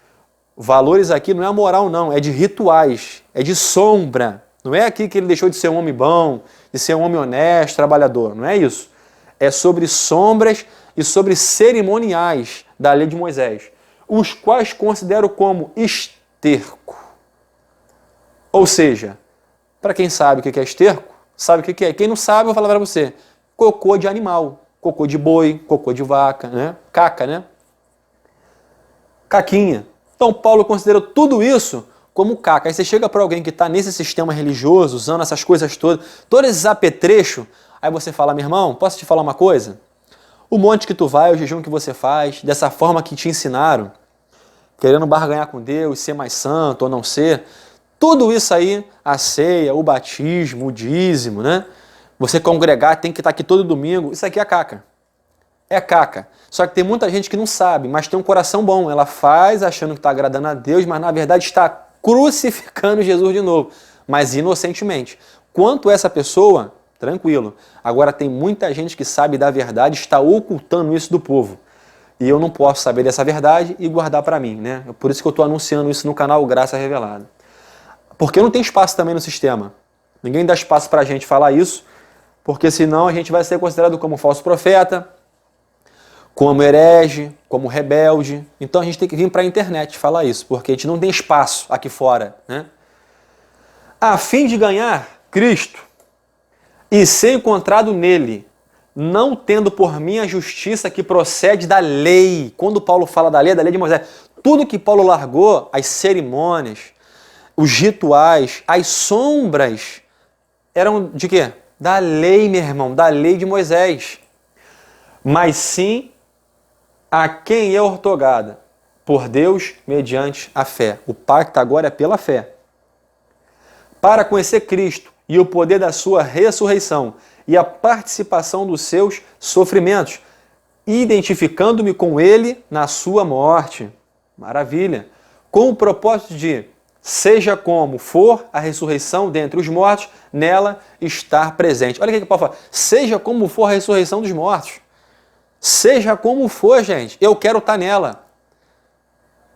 Valores aqui não é moral não, é de rituais, é de sombra. Não é aqui que ele deixou de ser um homem bom, de ser um homem honesto, trabalhador, não é isso. É sobre sombras e sobre cerimoniais da lei de Moisés, os quais considero como esterco. Ou seja, para quem sabe o que é esterco, sabe o que é. Quem não sabe, eu vou falar para você. Cocô de animal, cocô de boi, cocô de vaca, né? Caca, né? Caquinha. Então Paulo considera tudo isso como caca. Aí você chega para alguém que está nesse sistema religioso, usando essas coisas todas, todos esses apetrechos, aí você fala, meu irmão, posso te falar uma coisa? O monte que tu vai, o jejum que você faz, dessa forma que te ensinaram, querendo barganhar com Deus, ser mais santo ou não ser, tudo isso aí, a ceia, o batismo, o dízimo, né? Você congregar, tem que estar aqui todo domingo, isso aqui é caca. é caca. Só que tem muita gente que não sabe, mas tem um coração bom. Ela faz achando que está agradando a Deus, mas na verdade está crucificando Jesus de novo, mas inocentemente. Quanto essa pessoa, tranquilo. Agora tem muita gente que sabe da verdade, está ocultando isso do povo. E eu não posso saber dessa verdade e guardar para mim, né? É por isso que eu estou anunciando isso no canal Graça Revelada. Porque não tem espaço também no sistema. Ninguém dá espaço para a gente falar isso, porque senão a gente vai ser considerado como falso profeta, como herege, como rebelde. Então a gente tem que vir para a internet falar isso, porque a gente não tem espaço aqui fora, né? A fim de ganhar Cristo e ser encontrado nele, não tendo por mim a justiça que procede da lei. Quando Paulo fala da lei, é da lei de Moisés. Tudo que Paulo largou, as cerimônias, os rituais, as sombras, eram de quê? Da lei, meu irmão, da lei de Moisés. Mas sim a quem é ortogada por Deus mediante a fé. O pacto agora é pela fé. Para conhecer Cristo e o poder da sua ressurreição e a participação dos seus sofrimentos, identificando-me com ele na sua morte. Maravilha! Com o propósito de, seja como for a ressurreição dentre os mortos, nela estar presente. Olha o que Paulo fala. Seja como for a ressurreição dos mortos. Seja como for, gente, eu quero estar nela.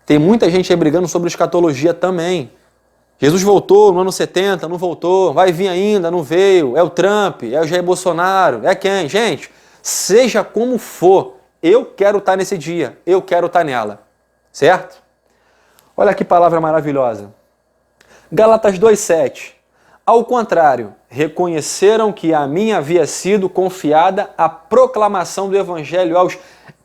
Tem muita gente aí brigando sobre escatologia também. Jesus voltou no ano 70, não voltou, vai vir ainda, não veio, é o Trump, é o Jair Bolsonaro, é quem? Gente, seja como for, eu quero estar nesse dia, eu quero estar nela, certo? Olha que palavra maravilhosa. Gálatas 2,7. Ao contrário, reconheceram que a mim havia sido confiada a proclamação do evangelho aos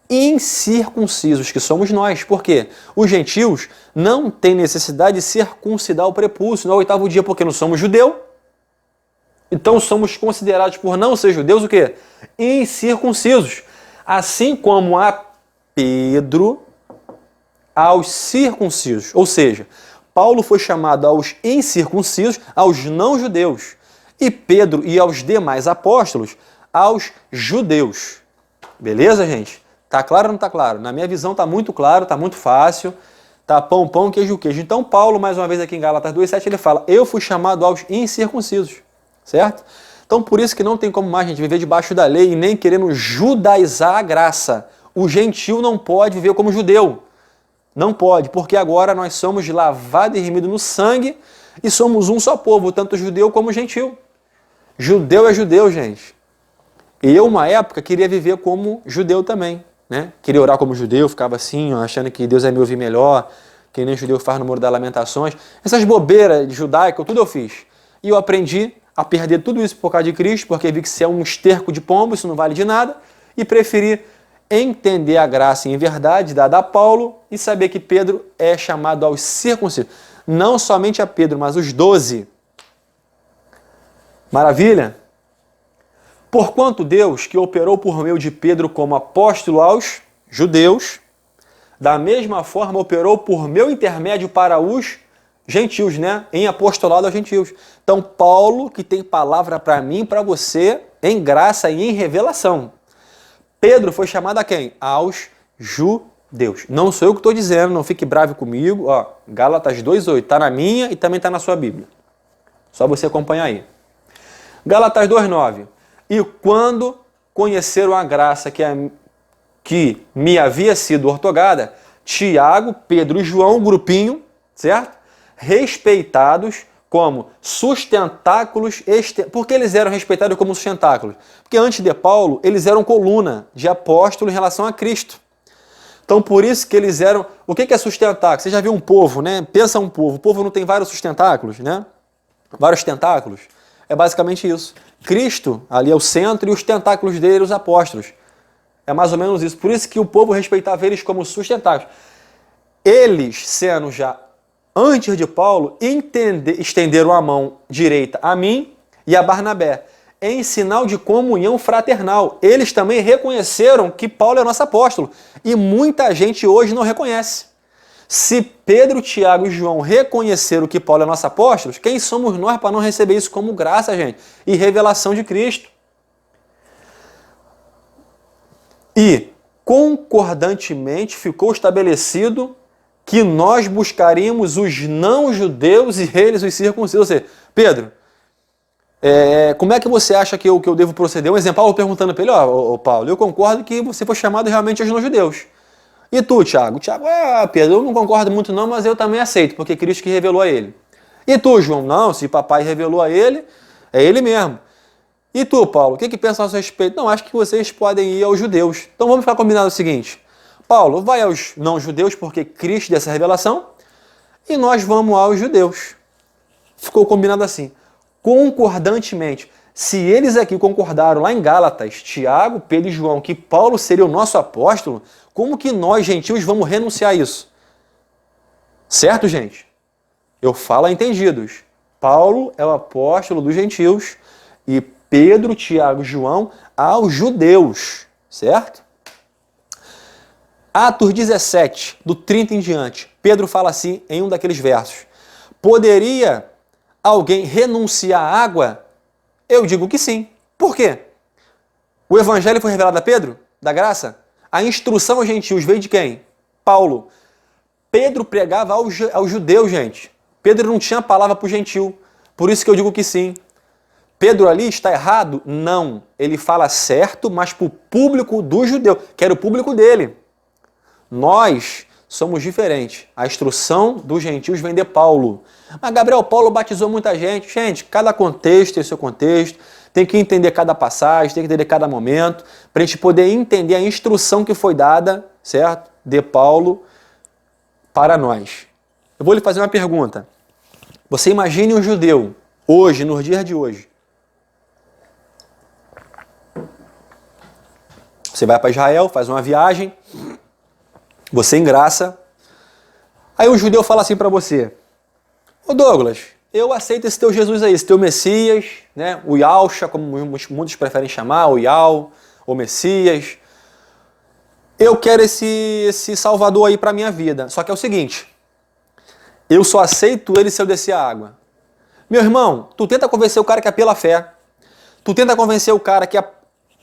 incircuncisos, que somos nós. Por quê? Os gentios não têm necessidade de circuncidar o prepúcio no 8º dia, porque não somos judeus. Então somos considerados, por não ser judeus, o quê? Incircuncisos. Assim como a Pedro aos circuncisos. Ou seja, Paulo foi chamado aos incircuncisos, aos não-judeus. E Pedro e aos demais apóstolos, aos judeus. Beleza, gente? Tá claro ou não tá claro? Na minha visão tá muito claro, tá muito fácil. Tá pão, pão, queijo, queijo. Então Paulo, mais uma vez aqui em Gálatas 2,7, ele fala, eu fui chamado aos incircuncisos. Certo? Então por isso que não tem como mais a gente viver debaixo da lei e nem querendo judaizar a graça. O gentil não pode viver como judeu. Não pode, porque agora nós somos lavados e remidos no sangue e somos um só povo, tanto judeu como gentil. Judeu é judeu, gente. E eu, uma época, queria viver como judeu também, né? Queria orar como judeu, ficava assim, ó, achando que Deus ia me ouvir melhor, que nem judeu faz no Muro das Lamentações. Essas bobeiras de judaico, tudo eu fiz. E eu aprendi a perder tudo isso por causa de Cristo, porque vi que isso é um esterco de pombo, isso não vale de nada, e preferi entender a graça em verdade dada a Paulo e saber que Pedro é chamado aos circuncisos. Não somente a Pedro, mas os 12. Maravilha? Porquanto Deus, que operou por meio de Pedro como apóstolo aos judeus, da mesma forma operou por meu intermédio para os gentios, né? Em apostolado aos gentios. Então, Paulo, que tem palavra para mim e para você, em graça e em revelação. Pedro foi chamado a quem? Aos judeus. Não sou eu que estou dizendo, não fique bravo comigo. Ó, Gálatas 2,8, está na minha e também está na sua Bíblia. Só você acompanhar aí. Gálatas 2,9. E quando conheceram a graça que me havia sido ortogada, Tiago, Pedro e João, um grupinho, certo? Respeitados como sustentáculos. Por que eles eram respeitados como sustentáculos? Porque antes de Paulo, eles eram coluna de apóstolo em relação a Cristo. Então, por isso que eles eram... O que é sustentáculo? Você já viu um povo, né? Pensa um povo. O povo não tem vários sustentáculos, né? Vários tentáculos. É basicamente isso. Cristo, ali é o centro, e os tentáculos dele, os apóstolos. É mais ou menos isso. Por isso que o povo respeitava eles como sustentáculos. Eles, sendo já antes de Paulo, estenderam a mão direita a mim e a Barnabé, em sinal de comunhão fraternal. Eles também reconheceram que Paulo é nosso apóstolo. E muita gente hoje não reconhece. Se Pedro, Tiago e João reconheceram que Paulo é nosso apóstolo, quem somos nós para não receber isso como graça, gente? E revelação de Cristo. E concordantemente ficou estabelecido que nós buscaríamos os não-judeus e eles os circuncisos. Ou seja, Pedro, como é que você acha que eu devo proceder? Um exemplo, Paulo perguntando para ele, Paulo, eu concordo que você foi chamado realmente aos não-judeus. E tu, Tiago? Tiago, Pedro, eu não concordo muito não, mas eu também aceito, porque Cristo que revelou a ele. E tu, João? Não, se papai revelou a ele, é ele mesmo. E tu, Paulo, o que pensa a seu respeito? Não, acho que vocês podem ir aos judeus. Então vamos ficar combinado o seguinte, Paulo vai aos não-judeus porque Cristo deu essa revelação, e nós vamos aos judeus. Ficou combinado assim, concordantemente. Se eles aqui concordaram lá em Gálatas, Tiago, Pedro e João, que Paulo seria o nosso apóstolo, como que nós, gentios, vamos renunciar a isso? Certo, gente? Eu falo a entendidos. Paulo é o apóstolo dos gentios e Pedro, Tiago e João aos judeus. Certo? Atos 17, do 30 em diante, Pedro fala assim em um daqueles versos. Poderia alguém renunciar à água? Eu digo que sim. Por quê? O evangelho foi revelado a Pedro, da graça? A instrução aos gentios veio de quem? Paulo. Pedro pregava aos judeus, gente. Pedro não tinha palavra para o gentil. Por isso que eu digo que sim. Pedro ali está errado? Não. Ele fala certo, mas para o público do judeu, que era o público dele. Nós somos diferentes. A instrução dos gentios vem de Paulo. Mas, Gabriel, Paulo batizou muita gente. Gente, cada contexto tem seu contexto. Tem que entender cada passagem, tem que entender cada momento, para a gente poder entender a instrução que foi dada, certo? De Paulo para nós. Eu vou lhe fazer uma pergunta. Você imagine um judeu, hoje, nos dias de hoje. Você vai para Israel, faz uma viagem, você engraça. Aí o judeu fala assim para você, ô Douglas, eu aceito esse teu Jesus aí, esse teu Messias, né? O Yahshua, como muitos preferem chamar, o Yahweh, o Messias. Eu quero esse Salvador aí para minha vida. Só que é o seguinte, eu só aceito ele se eu descer a água. Meu irmão, tu tenta convencer o cara que é pela fé. Tu tenta convencer o cara que é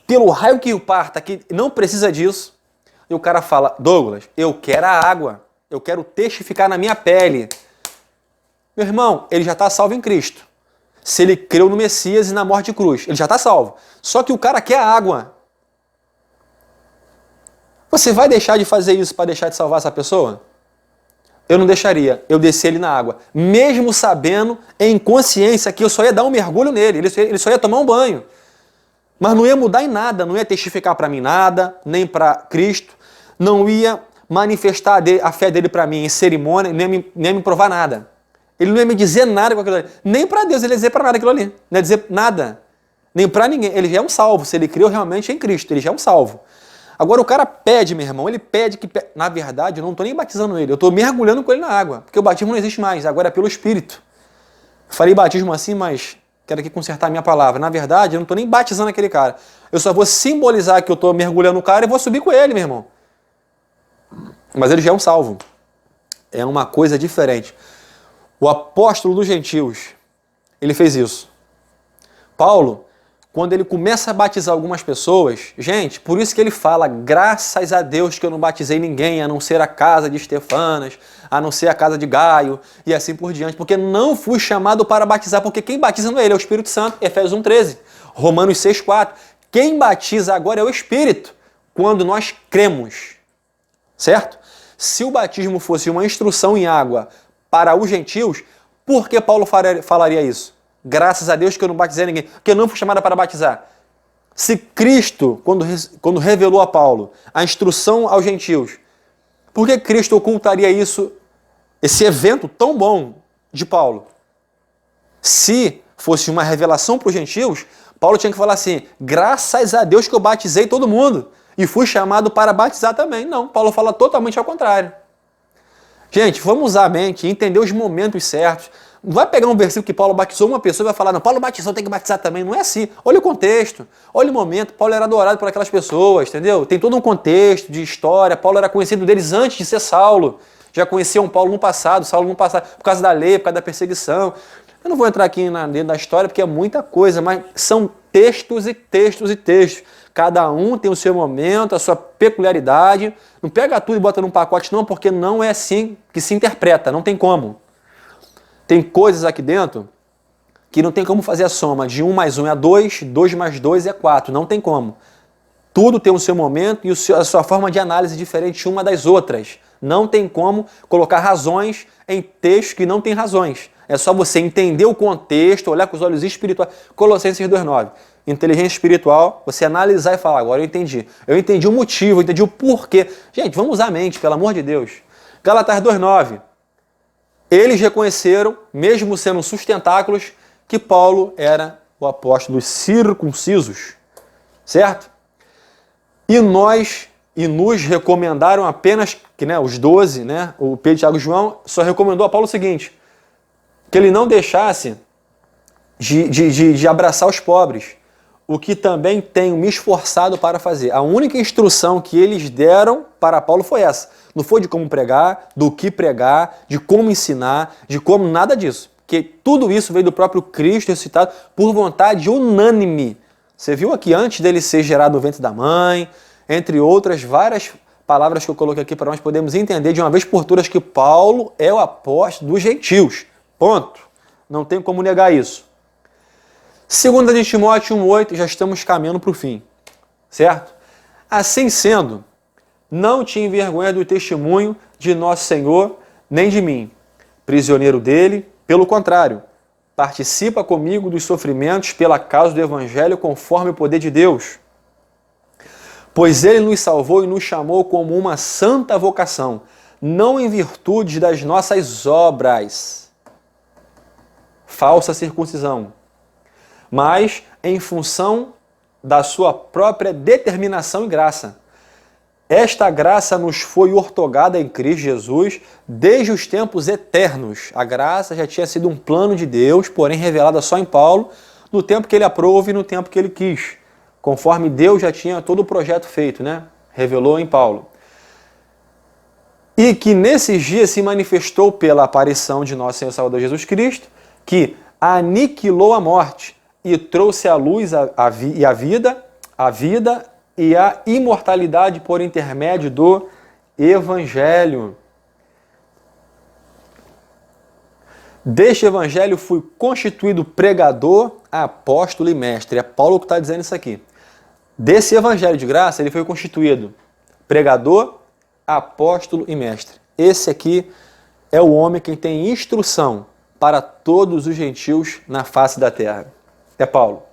pelo raio que o parta, que não precisa disso. E o cara fala, Douglas, eu quero a água. Eu quero testificar na minha pele. Meu irmão, ele já está salvo em Cristo. Se ele creu no Messias e na morte de cruz, ele já está salvo. Só que o cara quer a água. Você vai deixar de fazer isso para deixar de salvar essa pessoa? Eu não deixaria. Eu descer ele na água. Mesmo sabendo, em consciência, que eu só ia dar um mergulho nele. Ele só ia tomar um banho. Mas não ia mudar em nada. Não ia testificar para mim nada, nem para Cristo. Não ia manifestar a fé dele para mim em cerimônia, nem ia me provar nada. Ele não ia me dizer nada com aquilo ali. Nem para Deus ele ia dizer para nada aquilo ali. Não ia dizer nada. Nem para ninguém. Ele já é um salvo. Se ele creu realmente em Cristo, ele já é um salvo. Agora o cara pede, meu irmão, ele pede que... Na verdade, eu não estou nem batizando ele. Eu estou mergulhando com ele na água. Porque o batismo não existe mais. Agora é pelo Espírito. Falei batismo assim, mas quero aqui consertar a minha palavra. Na verdade, eu não estou nem batizando aquele cara. Eu só vou simbolizar que eu estou mergulhando o cara e vou subir com ele, meu irmão. Mas ele já é um salvo. É uma coisa diferente. O apóstolo dos gentios, ele fez isso. Paulo, quando ele começa a batizar algumas pessoas, gente, por isso que ele fala, graças a Deus que eu não batizei ninguém, a não ser a casa de Estefanas, a não ser a casa de Gaio, e assim por diante, porque não fui chamado para batizar, porque quem batiza não é ele, é o Espírito Santo, Efésios 1,13, Romanos 6,4. Quem batiza agora é o Espírito, quando nós cremos, certo? Se o batismo fosse uma instrução em água para os gentios, por que Paulo falaria isso? Graças a Deus que eu não batizei ninguém, porque eu não fui chamado para batizar. Se Cristo, quando revelou a Paulo a instrução aos gentios, por que Cristo ocultaria isso, esse evento tão bom de Paulo? Se fosse uma revelação para os gentios, Paulo tinha que falar assim, graças a Deus que eu batizei todo mundo e fui chamado para batizar também. Não, Paulo fala totalmente ao contrário. Gente, vamos usar a mente e entender os momentos certos. Não vai pegar um versículo que Paulo batizou uma pessoa e vai falar, não, Paulo batizou, tem que batizar também. Não é assim. Olha o contexto, olha o momento. Paulo era adorado por aquelas pessoas, entendeu? Tem todo um contexto de história. Paulo era conhecido deles antes de ser Saulo. Já conheciam Paulo no passado, Saulo no passado, por causa da lei, por causa da perseguição. Eu não vou entrar aqui dentro da história porque é muita coisa, mas são textos e textos e textos. Cada um tem o seu momento, a sua peculiaridade. Não pega tudo e bota num pacote não, porque não é assim que se interpreta, não tem como. Tem coisas aqui dentro que não tem como fazer a soma de 1 mais 1 é 2, 2 mais 2 é 4, não tem como. Tudo tem o seu momento e a sua forma de análise diferente uma das outras. Não tem como colocar razões em textos que não tem razões. É só você entender o contexto, olhar com os olhos espirituais. Colossenses 2,9. Inteligência espiritual, você analisar e falar, agora eu entendi. Eu entendi o motivo, eu entendi o porquê. Gente, vamos usar a mente, pelo amor de Deus. Gálatas 2,9. Eles reconheceram, mesmo sendo sustentáculos, que Paulo era o apóstolo dos circuncisos. Certo? E nos recomendaram apenas, que os 12, o Pedro, Tiago e João, só recomendou a Paulo o seguinte, que ele não deixasse de abraçar os pobres, o que também tenho me esforçado para fazer. A única instrução que eles deram para Paulo foi essa. Não foi de como pregar, do que pregar, de como ensinar, de como nada disso. Porque tudo isso veio do próprio Cristo ressuscitado por vontade unânime. Você viu aqui, antes dele ser gerado no ventre da mãe, entre outras várias palavras que eu coloquei aqui para nós podermos entender de uma vez por todas que Paulo é o apóstolo dos gentios. Ponto. Não tem como negar isso. 2 de Timóteo 1,8, já estamos caminhando para o fim. Certo? Assim sendo, não te envergonha do testemunho de nosso Senhor, nem de mim, prisioneiro dele. Pelo contrário, participa comigo dos sofrimentos pela causa do Evangelho conforme o poder de Deus. Pois ele nos salvou e nos chamou como uma santa vocação, não em virtude das nossas obras, falsa circuncisão, mas em função da sua própria determinação e graça. Esta graça nos foi ortogada em Cristo Jesus desde os tempos eternos. A graça já tinha sido um plano de Deus, porém revelada só em Paulo, no tempo que ele aprove e no tempo que ele quis. Conforme Deus já tinha todo o projeto feito, revelou em Paulo. E que nesses dias se manifestou pela aparição de nosso Senhor Salvador Jesus Cristo, que aniquilou a morte e trouxe à luz a vida e a imortalidade por intermédio do Evangelho. Deste Evangelho fui constituído pregador, apóstolo e mestre. É Paulo que está dizendo isso aqui. Desse Evangelho de graça, ele foi constituído pregador, apóstolo e mestre. Esse aqui é o homem que tem instrução para todos os gentios na face da terra. É Paulo.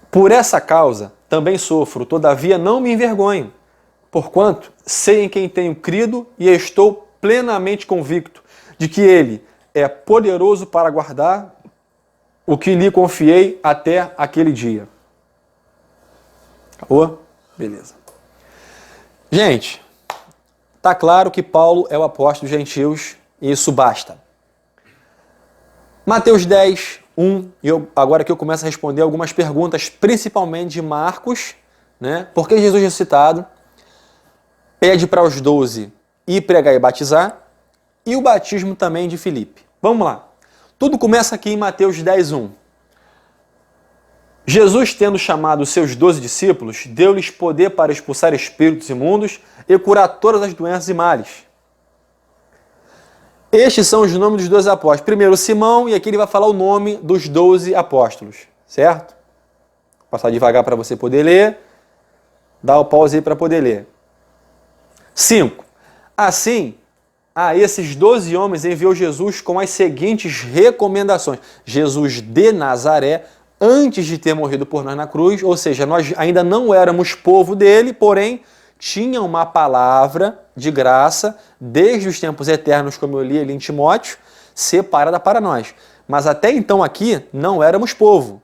Por essa causa também sofro, todavia não me envergonho, porquanto sei em quem tenho crido e estou plenamente convicto de que ele é poderoso para guardar o que lhe confiei até aquele dia. Acabou? Beleza. Gente, tá claro que Paulo é o apóstolo dos gentios e isso basta. Mateus 10, 1, e agora que eu começo a responder algumas perguntas, principalmente de Marcos, Por que Jesus ressuscitado pede para os 12 ir pregar e batizar, e o batismo também de Filipe. Vamos lá. Tudo começa aqui em Mateus 10, 1. Jesus, tendo chamado os seus 12 discípulos, deu-lhes poder para expulsar espíritos imundos e curar todas as doenças e males. Estes são os nomes dos 12 apóstolos. Primeiro, Simão, e aqui ele vai falar o nome dos 12 apóstolos, certo? Vou passar devagar para você poder ler. Dá o pause aí para poder ler. 5. Assim, a esses 12 homens enviou Jesus com as seguintes recomendações. Jesus de Nazaré, antes de ter morrido por nós na cruz, ou seja, nós ainda não éramos povo dele, porém, tinha uma palavra de graça, desde os tempos eternos, como eu li ali em Timóteo, separada para nós. Mas até então aqui, não éramos povo.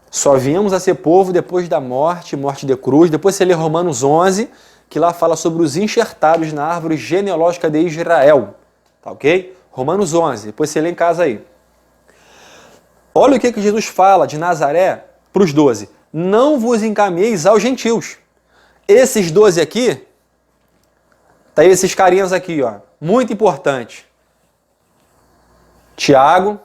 Só viemos a ser povo depois da morte de cruz. Depois você lê Romanos 11, que lá fala sobre os enxertados na árvore genealógica de Israel. Tá ok? Romanos 11, depois você lê em casa aí. Olha o que Jesus fala de Nazaré para os 12. Não vos encaminheis aos gentios. Esses 12 aqui, tá aí esses carinhas aqui, ó, muito importante. Tiago,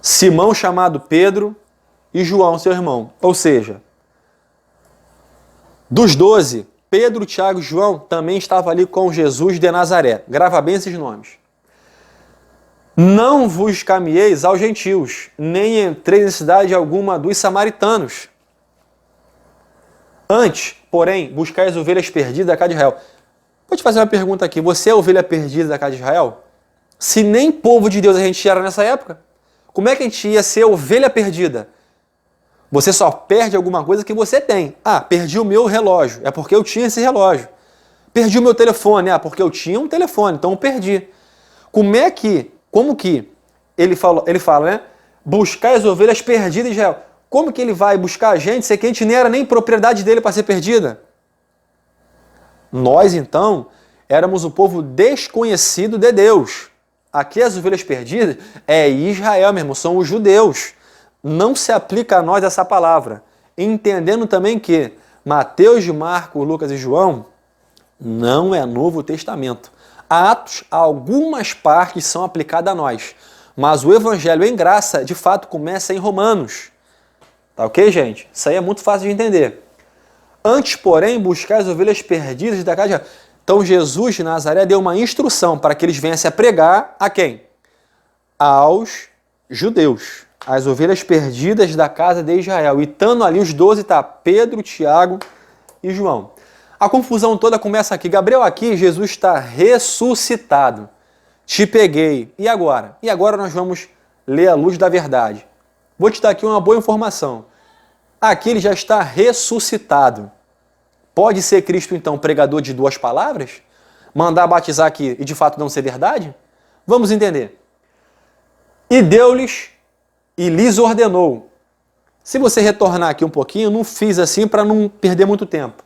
Simão chamado Pedro e João, seu irmão. Ou seja, dos 12, Pedro, Tiago e João também estavam ali com Jesus de Nazaré. Grava bem esses nomes. Não vos caminheis aos gentios, nem entreis em cidade alguma dos samaritanos. Antes, porém, buscai as ovelhas perdidas da casa de Israel. Vou te fazer uma pergunta aqui. Você é a ovelha perdida da casa de Israel? Se nem povo de Deus a gente era nessa época, como é que a gente ia ser ovelha perdida? Você só perde alguma coisa que você tem. Ah, perdi o meu relógio. É porque eu tinha esse relógio. Perdi o meu telefone. Ah, porque eu tinha um telefone, então eu perdi. Como que ele fala, né? Buscar as ovelhas perdidas de Israel. Como que ele vai buscar a gente se que a gente nem era nem propriedade dele para ser perdida? Nós, então, éramos um povo desconhecido de Deus. Aqui as ovelhas perdidas é Israel, meu irmão, são os judeus. Não se aplica a nós essa palavra. Entendendo também que Mateus, Marcos, Lucas e João não é Novo Testamento. Atos, algumas partes são aplicadas a nós. Mas o Evangelho em graça, de fato, começa em Romanos. Tá ok, gente? Isso aí é muito fácil de entender. Antes, porém, buscar as ovelhas perdidas da casa de Israel. Então, Jesus de Nazaré deu uma instrução para que eles viessem a pregar a quem? Aos judeus. As ovelhas perdidas da casa de Israel. E estando ali os 12, tá Pedro, Tiago e João. A confusão toda começa aqui. Gabriel, aqui Jesus está ressuscitado. Te peguei. E agora? E agora nós vamos ler a luz da verdade. Vou te dar aqui uma boa informação. Aqui ele já está ressuscitado. Pode ser Cristo, então, pregador de duas palavras? Mandar batizar aqui e de fato não ser verdade? Vamos entender. E deu-lhes e lhes ordenou. Se você retornar aqui um pouquinho, não fiz assim para não perder muito tempo.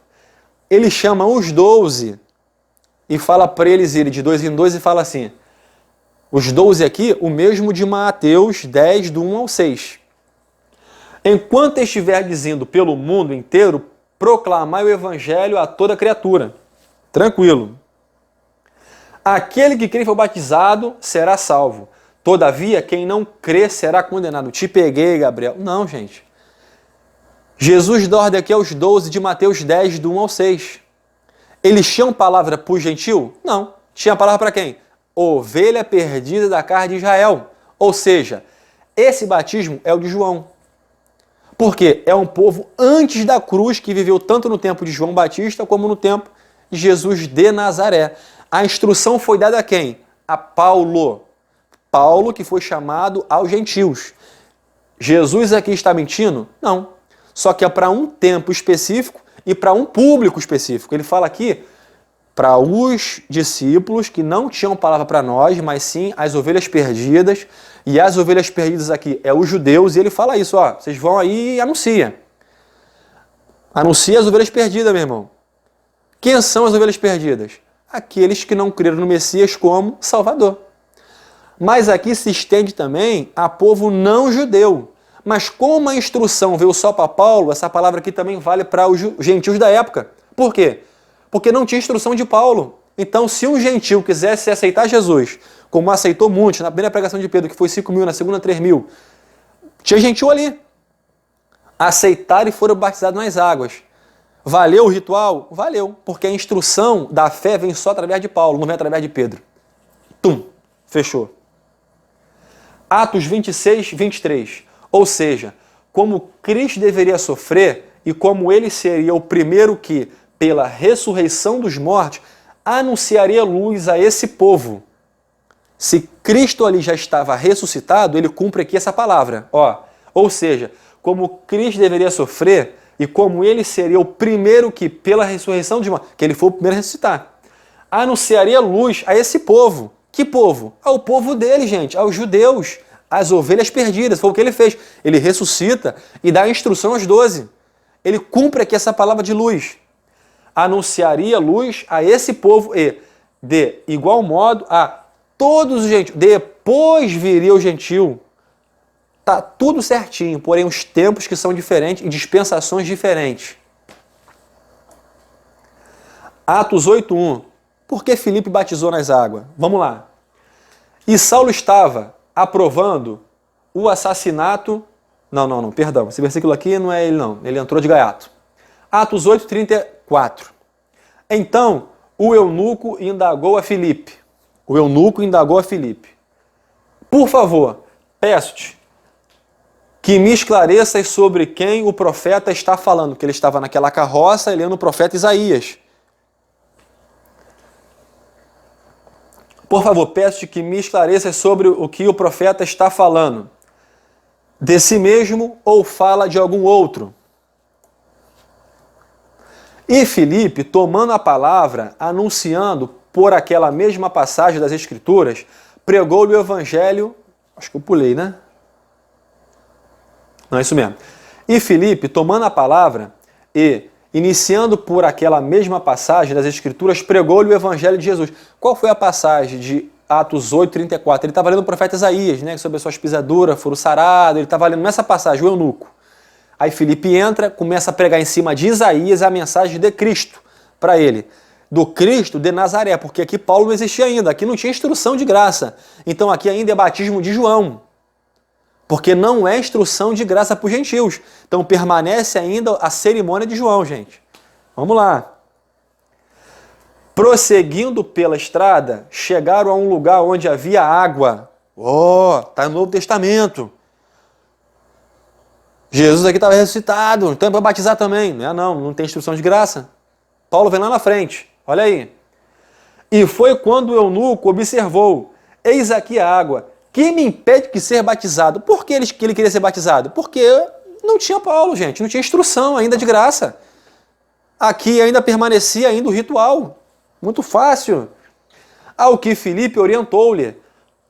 Ele chama os 12 e fala para eles irem de 2 em 2 e fala assim. Os 12 aqui, o mesmo de Mateus 10, do 1 ao 6. Enquanto estiver dizendo pelo mundo inteiro, proclamai o evangelho a toda criatura. Tranquilo. Aquele que crê e for batizado será salvo. Todavia, quem não crê será condenado. Te peguei, Gabriel. Não, gente. Jesus dá ordem aqui aos 12 de Mateus 10, do 1 ao 6. Eles tinham palavra para o gentil? Não. Tinha palavra para quem? Ovelha perdida da casa de Israel. Ou seja, esse batismo é o de João. Porque é um povo antes da cruz que viveu tanto no tempo de João Batista como no tempo de Jesus de Nazaré. A instrução foi dada a quem? A Paulo. Paulo que foi chamado aos gentios. Jesus aqui está mentindo? Não. Só que é para um tempo específico e para um público específico. Ele fala aqui para os discípulos que não tinham palavra para nós, mas sim as ovelhas perdidas. E as ovelhas perdidas aqui é os judeus. E ele fala isso, ó, vocês vão aí e anuncia. Anuncia as ovelhas perdidas, meu irmão. Quem são as ovelhas perdidas? Aqueles que não creram no Messias como Salvador. Mas aqui se estende também a povo não judeu. Mas como a instrução veio só para Paulo, essa palavra aqui também vale para os gentios da época. Por quê? Porque não tinha instrução de Paulo. Então, se um gentil quisesse aceitar Jesus, como aceitou muitos, na primeira pregação de Pedro, que foi 5.000, na segunda 3.000, tinha gentil ali. Aceitaram e foram batizados nas águas. Valeu o ritual? Valeu. Porque a instrução da fé vem só através de Paulo, não vem através de Pedro. Tum, fechou. Atos 26, 23. Ou seja, como Cristo deveria sofrer e como ele seria o primeiro que, pela ressurreição dos mortos, anunciaria luz a esse povo. Se Cristo ali já estava ressuscitado, ele cumpre aqui essa palavra. Ou seja, como Cristo deveria sofrer e como ele seria o primeiro que, pela ressurreição dos mortos, que ele foi o primeiro a ressuscitar, anunciaria luz a esse povo. Que povo? Ao povo dele, gente, aos judeus, as ovelhas perdidas. Foi o que ele fez. Ele ressuscita e dá a instrução aos 12. Ele cumpre aqui essa palavra de luz. Anunciaria luz a esse povo e, de igual modo, a todos os gentios. Depois viria o gentil. Tá tudo certinho, porém os tempos que são diferentes e dispensações diferentes. Atos 8.1. Por que Filipe batizou nas águas? Vamos lá. E Saulo estava aprovando o assassinato... Não, perdão. Esse versículo aqui não é ele não. Ele entrou de gaiato. Atos 8, 34. Então, o eunuco indagou a Filipe. Por favor, peço-te que me esclareças sobre quem o profeta está falando, que ele estava naquela carroça lendo o profeta Isaías. Por favor, peço-te que me esclareças sobre o que o profeta está falando. De si mesmo ou fala de algum outro? E Filipe, tomando a palavra, anunciando por aquela mesma passagem das Escrituras, pregou-lhe o evangelho... Acho que eu pulei, né? Não, é isso mesmo. E Filipe, tomando a palavra e iniciando por aquela mesma passagem das Escrituras, pregou-lhe o evangelho de Jesus. Qual foi a passagem de Atos 8, 34? Ele estava lendo o profeta Isaías, né? Sobre as suas pisaduras foram sarados. Ele estava lendo nessa passagem, o eunuco. Aí Filipe entra, começa a pregar em cima de Isaías a mensagem de Cristo para ele. Do Cristo de Nazaré, porque aqui Paulo não existia ainda, aqui não tinha instrução de graça. Então aqui ainda é batismo de João, porque não é instrução de graça para os gentios. Então permanece ainda a cerimônia de João, gente. Vamos lá. Prosseguindo pela estrada, chegaram a um lugar onde havia água. Está no Novo Testamento. Jesus aqui estava ressuscitado, então é para batizar também. Não tem instrução de graça. Paulo vem lá na frente, olha aí. E foi quando o eunuco observou, eis aqui a água, que me impede de ser batizado. Por que ele queria ser batizado? Porque não tinha Paulo, gente, não tinha instrução ainda de graça. Aqui ainda permanecia ainda o ritual, muito fácil. Ao que Filipe orientou-lhe,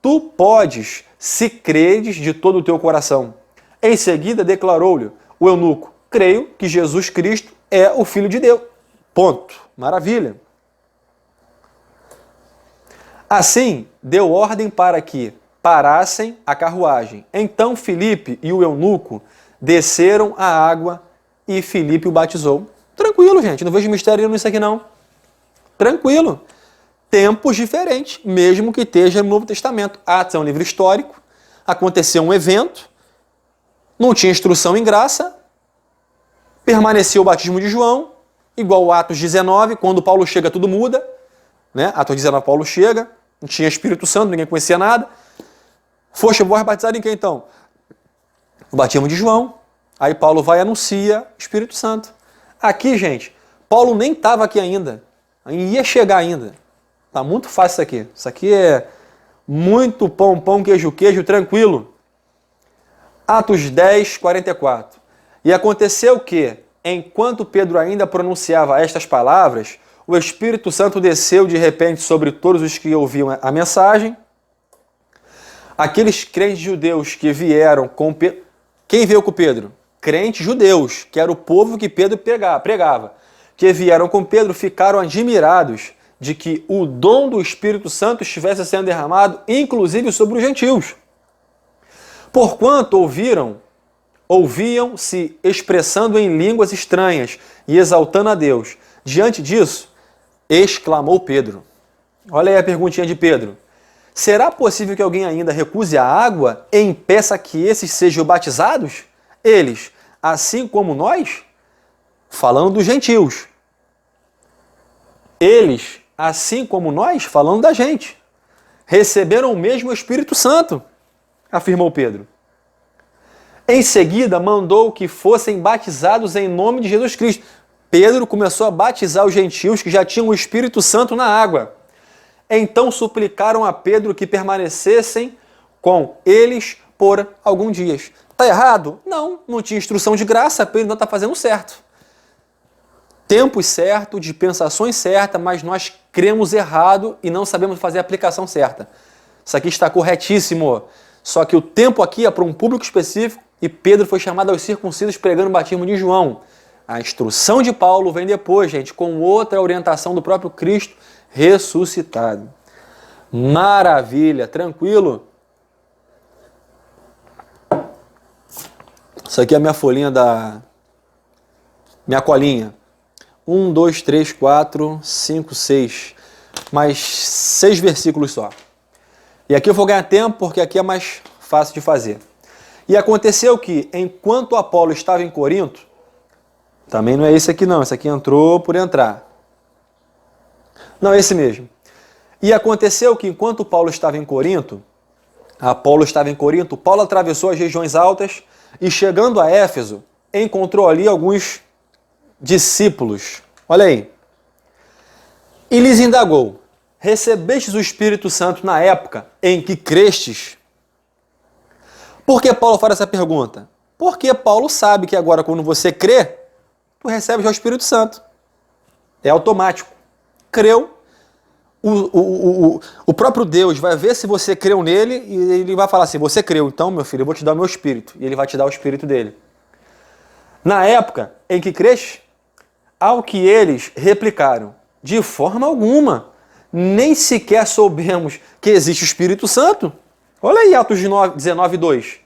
tu podes, se credes de todo o teu coração. Em seguida declarou-lhe o eunuco, creio que Jesus Cristo é o Filho de Deus. Ponto. Maravilha. Assim, deu ordem para que parassem a carruagem. Então Filipe e o eunuco desceram a água e Filipe o batizou. Tranquilo, gente, não vejo mistério nisso aqui não. Tranquilo. Tempos diferentes, mesmo que esteja no Novo Testamento. Atos é um livro histórico, aconteceu um evento, não tinha instrução em graça, permaneceu o batismo de João, igual o Atos 19, quando Paulo chega tudo muda, né? Atos 19 Paulo chega, não tinha Espírito Santo, ninguém conhecia nada. Foste vós batizado em quem então? O batismo de João. Aí Paulo vai e anuncia Espírito Santo. Aqui, gente, Paulo nem estava aqui ainda, ia chegar ainda. Tá muito fácil isso aqui. Isso aqui é muito pão, queijo, tranquilo. Atos 10, 44. E aconteceu que, enquanto Pedro ainda pronunciava estas palavras, o Espírito Santo desceu de repente sobre todos os que ouviam a mensagem. Aqueles crentes judeus que vieram com Pedro... Quem veio com Pedro? Crentes judeus, que era o povo que Pedro pregava. Que vieram com Pedro, ficaram admirados de que o dom do Espírito Santo estivesse sendo derramado, inclusive sobre os gentios. Porquanto ouviam-se expressando em línguas estranhas e exaltando a Deus. Diante disso, exclamou Pedro. Olha aí a perguntinha de Pedro. Será possível que alguém ainda recuse a água e impeça que esses sejam batizados? Eles, assim como nós? Falando dos gentios. Eles, assim como nós, falando da gente. Receberam o mesmo Espírito Santo, afirmou Pedro. Em seguida, mandou que fossem batizados em nome de Jesus Cristo. Pedro começou a batizar os gentios que já tinham o Espírito Santo na água. Então suplicaram a Pedro que permanecessem com eles por alguns dias. Está errado? Não tinha instrução de graça, Pedro não está fazendo certo. Tempos certos, dispensações certas, mas nós cremos errado e não sabemos fazer a aplicação certa. Isso aqui está corretíssimo. Só que o tempo aqui é para um público específico e Pedro foi chamado aos circuncisos pregando o batismo de João. A instrução de Paulo vem depois, gente, com outra orientação do próprio Cristo ressuscitado. Maravilha, tranquilo? Isso aqui é a minha folhinha minha colinha. 1, 2, 3, 4, 5, 6. Mais 6 versículos só. E aqui eu vou ganhar tempo porque aqui é mais fácil de fazer. E aconteceu que, enquanto Apolo estava em Corinto, também não é esse aqui não, esse aqui entrou por entrar. Não, é esse mesmo. E aconteceu que, enquanto Paulo estava em Corinto, Apolo estava em Corinto, Paulo atravessou as regiões altas e, chegando a Éfeso, encontrou ali alguns discípulos. Olha aí. E lhes indagou: recebestes o Espírito Santo na época em que crestes? Por que Paulo faz essa pergunta? Porque Paulo sabe que agora, quando você crê, tu recebes o Espírito Santo. É automático. Creu, o próprio Deus vai ver se você creu nele e ele vai falar assim: você creu, então, meu filho, eu vou te dar o meu Espírito. E ele vai te dar o Espírito dele. Na época em que cresce, ao que eles replicaram: de forma alguma, nem sequer soubemos que existe o Espírito Santo. Olha aí, Atos 19, 2.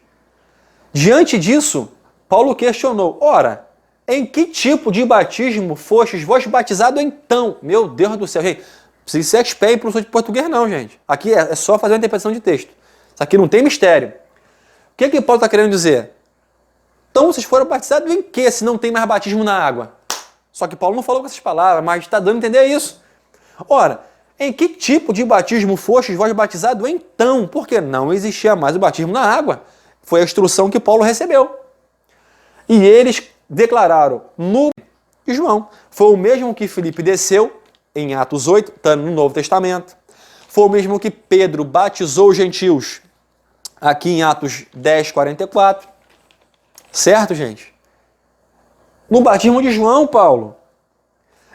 Diante disso, Paulo questionou: ora, em que tipo de batismo fostes vós batizado então? Meu Deus do céu, gente, precisa ser expert em professor de português não, gente. Aqui é só fazer uma interpretação de texto. Isso aqui não tem mistério. O que Paulo está querendo dizer? Então vocês foram batizados em quê, se não tem mais batismo na água? Só que Paulo não falou com essas palavras, mas está dando a entender isso. Ora, em que tipo de batismo fostes vós batizado então? Porque não existia mais o batismo na água. Foi a instrução que Paulo recebeu. E eles declararam no João. Foi o mesmo que Filipe desceu em Atos 8, está no Novo Testamento. Foi o mesmo que Pedro batizou os gentios aqui em Atos 10, 44. Certo, gente? No batismo de João, Paulo.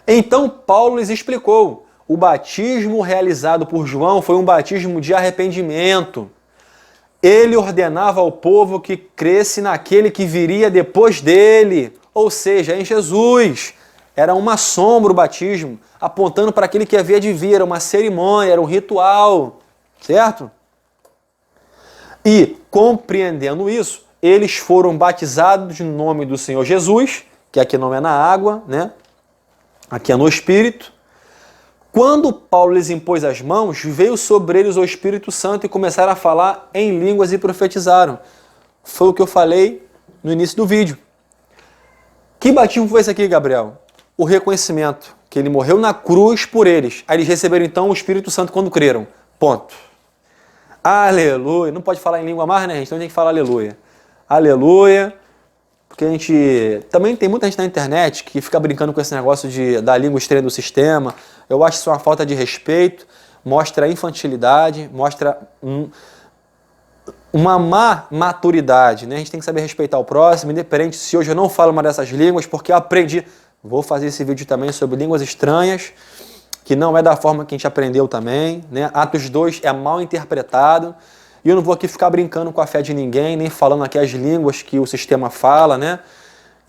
Então, Paulo lhes explicou: o batismo realizado por João foi um batismo de arrependimento. Ele ordenava ao povo que cresce naquele que viria depois dele, ou seja, em Jesus. Era uma sombra o batismo, apontando para aquele que havia de vir, era uma cerimônia, era um ritual, certo? E, compreendendo isso, eles foram batizados no nome do Senhor Jesus, que aqui não é na água, né? Aqui é no Espírito. Quando Paulo lhes impôs as mãos, veio sobre eles o Espírito Santo e começaram a falar em línguas e profetizaram. Foi o que eu falei no início do vídeo. Que batismo foi esse aqui, Gabriel? O reconhecimento, que ele morreu na cruz por eles. Aí eles receberam então o Espírito Santo quando creram. Ponto. Aleluia. Não pode falar em língua mais, né, gente? Então tem que falar aleluia. Aleluia. Porque a gente... Também tem muita gente na internet que fica brincando com esse negócio da língua estranha do sistema. Eu acho isso uma falta de respeito. Mostra infantilidade. Mostra uma má maturidade, né? A gente tem que saber respeitar o próximo, independente se hoje eu não falo uma dessas línguas, porque eu aprendi. Vou fazer esse vídeo também sobre línguas estranhas, que não é da forma que a gente aprendeu também, né? Atos 2 é mal interpretado. E eu não vou aqui ficar brincando com a fé de ninguém, nem falando aqui as línguas que o sistema fala, né?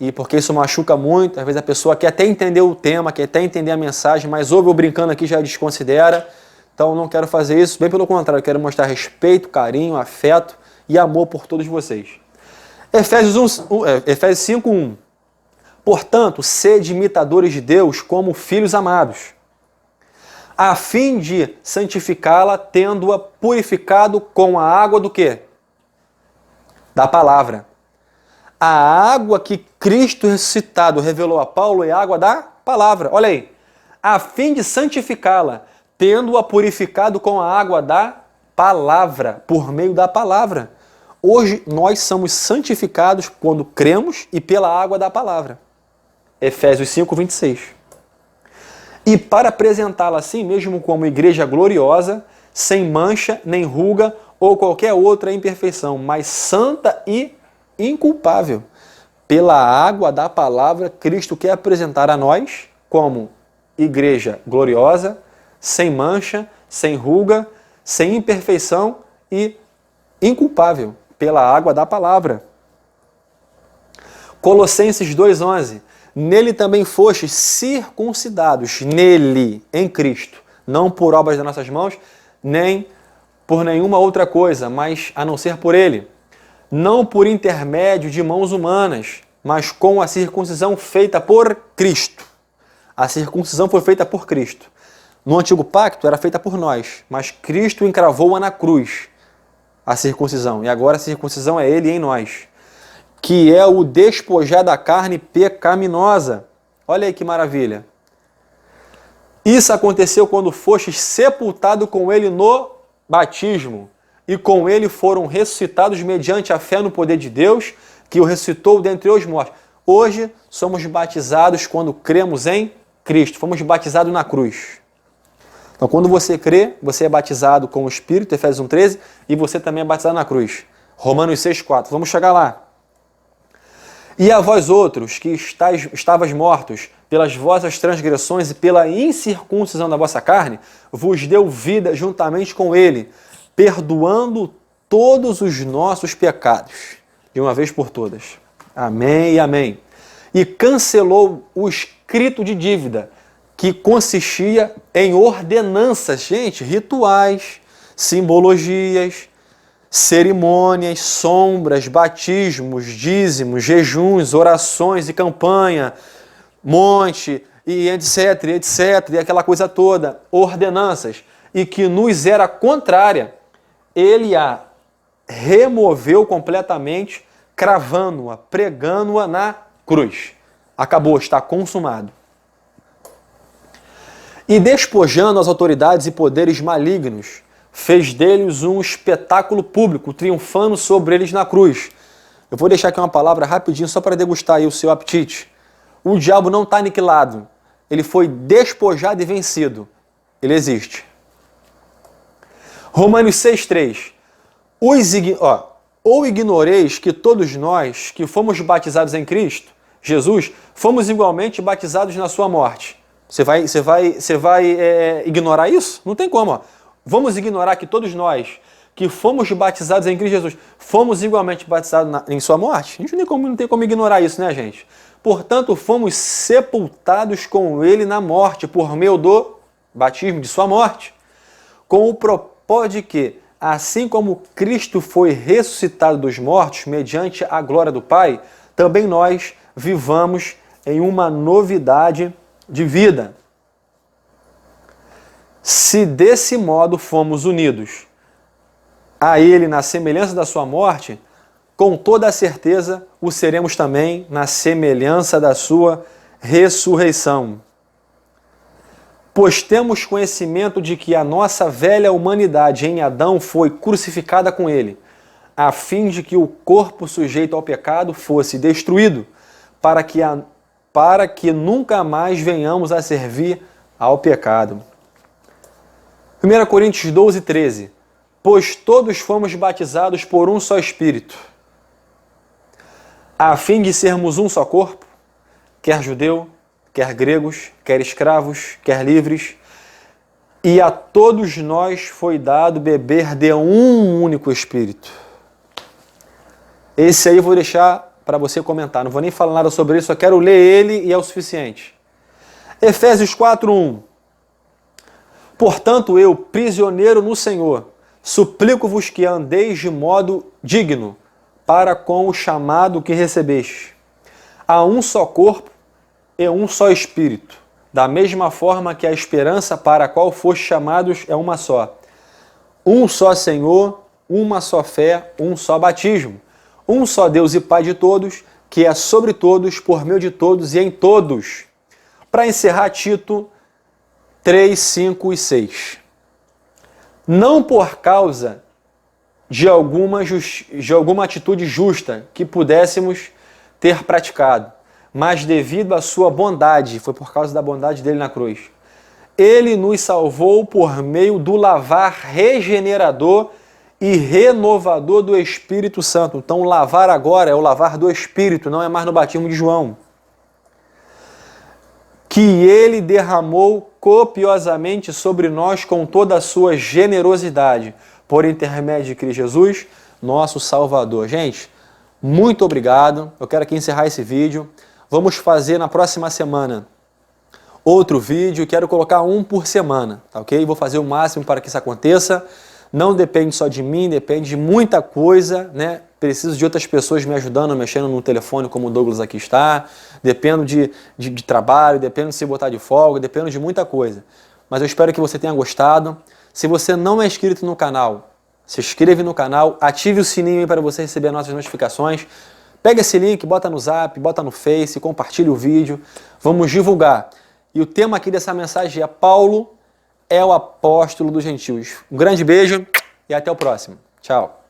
E porque isso machuca muito. Às vezes a pessoa quer até entender o tema, quer até entender a mensagem, mas ouve eu brincando aqui já desconsidera. Então eu não quero fazer isso, bem pelo contrário, eu quero mostrar respeito, carinho, afeto e amor por todos vocês. Efésios 5:1. Portanto, sede imitadores de Deus como filhos amados, a fim de santificá-la, tendo-a purificado com a água do quê? Da palavra. A água que Cristo ressuscitado revelou a Paulo é a água da palavra. Olha aí. A fim de santificá-la, tendo-a purificado com a água da palavra, por meio da palavra. Hoje nós somos santificados quando cremos e pela água da palavra. Efésios 5:26. E para apresentá-la assim mesmo como igreja gloriosa, sem mancha, nem ruga ou qualquer outra imperfeição, mas santa e inculpável. Pela água da palavra, Cristo quer apresentar a nós como igreja gloriosa, sem mancha, sem ruga, sem imperfeição e inculpável. Pela água da palavra. Colossenses 2:11. Nele também fostes circuncidados, nele, em Cristo, não por obras das nossas mãos, nem por nenhuma outra coisa, mas a não ser por ele. Não por intermédio de mãos humanas, mas com a circuncisão feita por Cristo. A circuncisão foi feita por Cristo, No antigo pacto era feita por nós, mas Cristo encravou-a na cruz, a circuncisão. E agora a circuncisão é Ele em nós, que é o despojar da carne pecaminosa. Olha aí que maravilha. Isso aconteceu quando fostes sepultado com Ele no batismo, e com Ele foram ressuscitados mediante a fé no poder de Deus, que o ressuscitou dentre os mortos. Hoje somos batizados quando cremos em Cristo. Fomos batizados na cruz. Então, quando você crê, você é batizado com o Espírito, Efésios 1,13, e você também é batizado na cruz. Romanos 6,4. Vamos chegar lá. E a vós outros, que estavas mortos pelas vossas transgressões e pela incircuncisão da vossa carne, vos deu vida juntamente com Ele, perdoando todos os nossos pecados, de uma vez por todas. Amém e amém. E cancelou o escrito de dívida, que consistia em ordenanças, gente, rituais, simbologias, cerimônias, sombras, batismos, dízimos, jejuns, orações e campanha, monte, e etc, etc, e aquela coisa toda, ordenanças, e que nos era contrária. Ele a removeu completamente, cravando-a, pregando-a na cruz. Acabou, está consumado. E despojando as autoridades e poderes malignos, fez deles um espetáculo público, triunfando sobre eles na cruz. Eu vou deixar aqui uma palavra rapidinho, só para degustar aí o seu apetite. O diabo não está aniquilado. Ele foi despojado e vencido. Ele existe. Romanos 6,3. Ou ignoreis que todos nós, que fomos batizados em Cristo, Jesus, fomos igualmente batizados na sua morte. Você vai ignorar isso? Não tem como. Ó. Vamos ignorar que todos nós, que fomos batizados em Cristo Jesus, fomos igualmente batizados em sua morte? A gente não tem como ignorar isso, né, gente? Portanto, fomos sepultados com Ele na morte, por meio do batismo de sua morte, com o propósito de que, assim como Cristo foi ressuscitado dos mortos, mediante a glória do Pai, também nós vivamos em uma novidade de vida. Se desse modo fomos unidos a Ele na semelhança da sua morte, com toda a certeza o seremos também na semelhança da sua ressurreição. Pois temos conhecimento de que a nossa velha humanidade em Adão foi crucificada com Ele, a fim de que o corpo sujeito ao pecado fosse destruído, para que nunca mais venhamos a servir ao pecado. 1 Coríntios 12,13. Pois todos fomos batizados por um só Espírito, a fim de sermos um só corpo, quer judeu, quer gregos, quer escravos, quer livres, e a todos nós foi dado beber de um único Espírito. Esse aí eu vou deixar para você comentar, não vou nem falar nada sobre isso, só quero ler ele e é o suficiente. Efésios 4:1. Portanto, eu, prisioneiro no Senhor, suplico-vos que andeis de modo digno para com o chamado que recebeste. Há um só corpo e um só Espírito, da mesma forma que a esperança para a qual foste chamados é uma só. Um só Senhor, uma só fé, um só batismo. Um só Deus e Pai de todos, que é sobre todos, por meio de todos e em todos. Para encerrar, Tito 3, 5 e 6. Não por causa de alguma atitude justa que pudéssemos ter praticado, mas devido à sua bondade, foi por causa da bondade dele na cruz. Ele nos salvou por meio do lavar regenerador e renovador do Espírito Santo. Então, o lavar agora é o lavar do Espírito, não é mais no batismo de João. Que ele derramou copiosamente sobre nós com toda a sua generosidade, por intermédio de Cristo Jesus, nosso Salvador. Gente, muito obrigado. Eu quero aqui encerrar esse vídeo. Vamos fazer na próxima semana outro vídeo. Quero colocar um por semana, tá ok? Vou fazer o máximo para que isso aconteça. Não depende só de mim, depende de muita coisa, né? Preciso de outras pessoas me ajudando, mexendo no telefone, como o Douglas aqui está. Dependo de trabalho, dependo de se botar de folga, dependo de muita coisa. mas eu espero que você tenha gostado. Se você não é inscrito no canal, se inscreve no canal, ative o sininho aí para você receber nossas notificações. Pega esse link, bota no Zap, bota no Face, compartilha o vídeo. Vamos divulgar. E o tema aqui dessa mensagem é: Paulo é o apóstolo dos gentios. Um grande beijo e até o próximo. Tchau.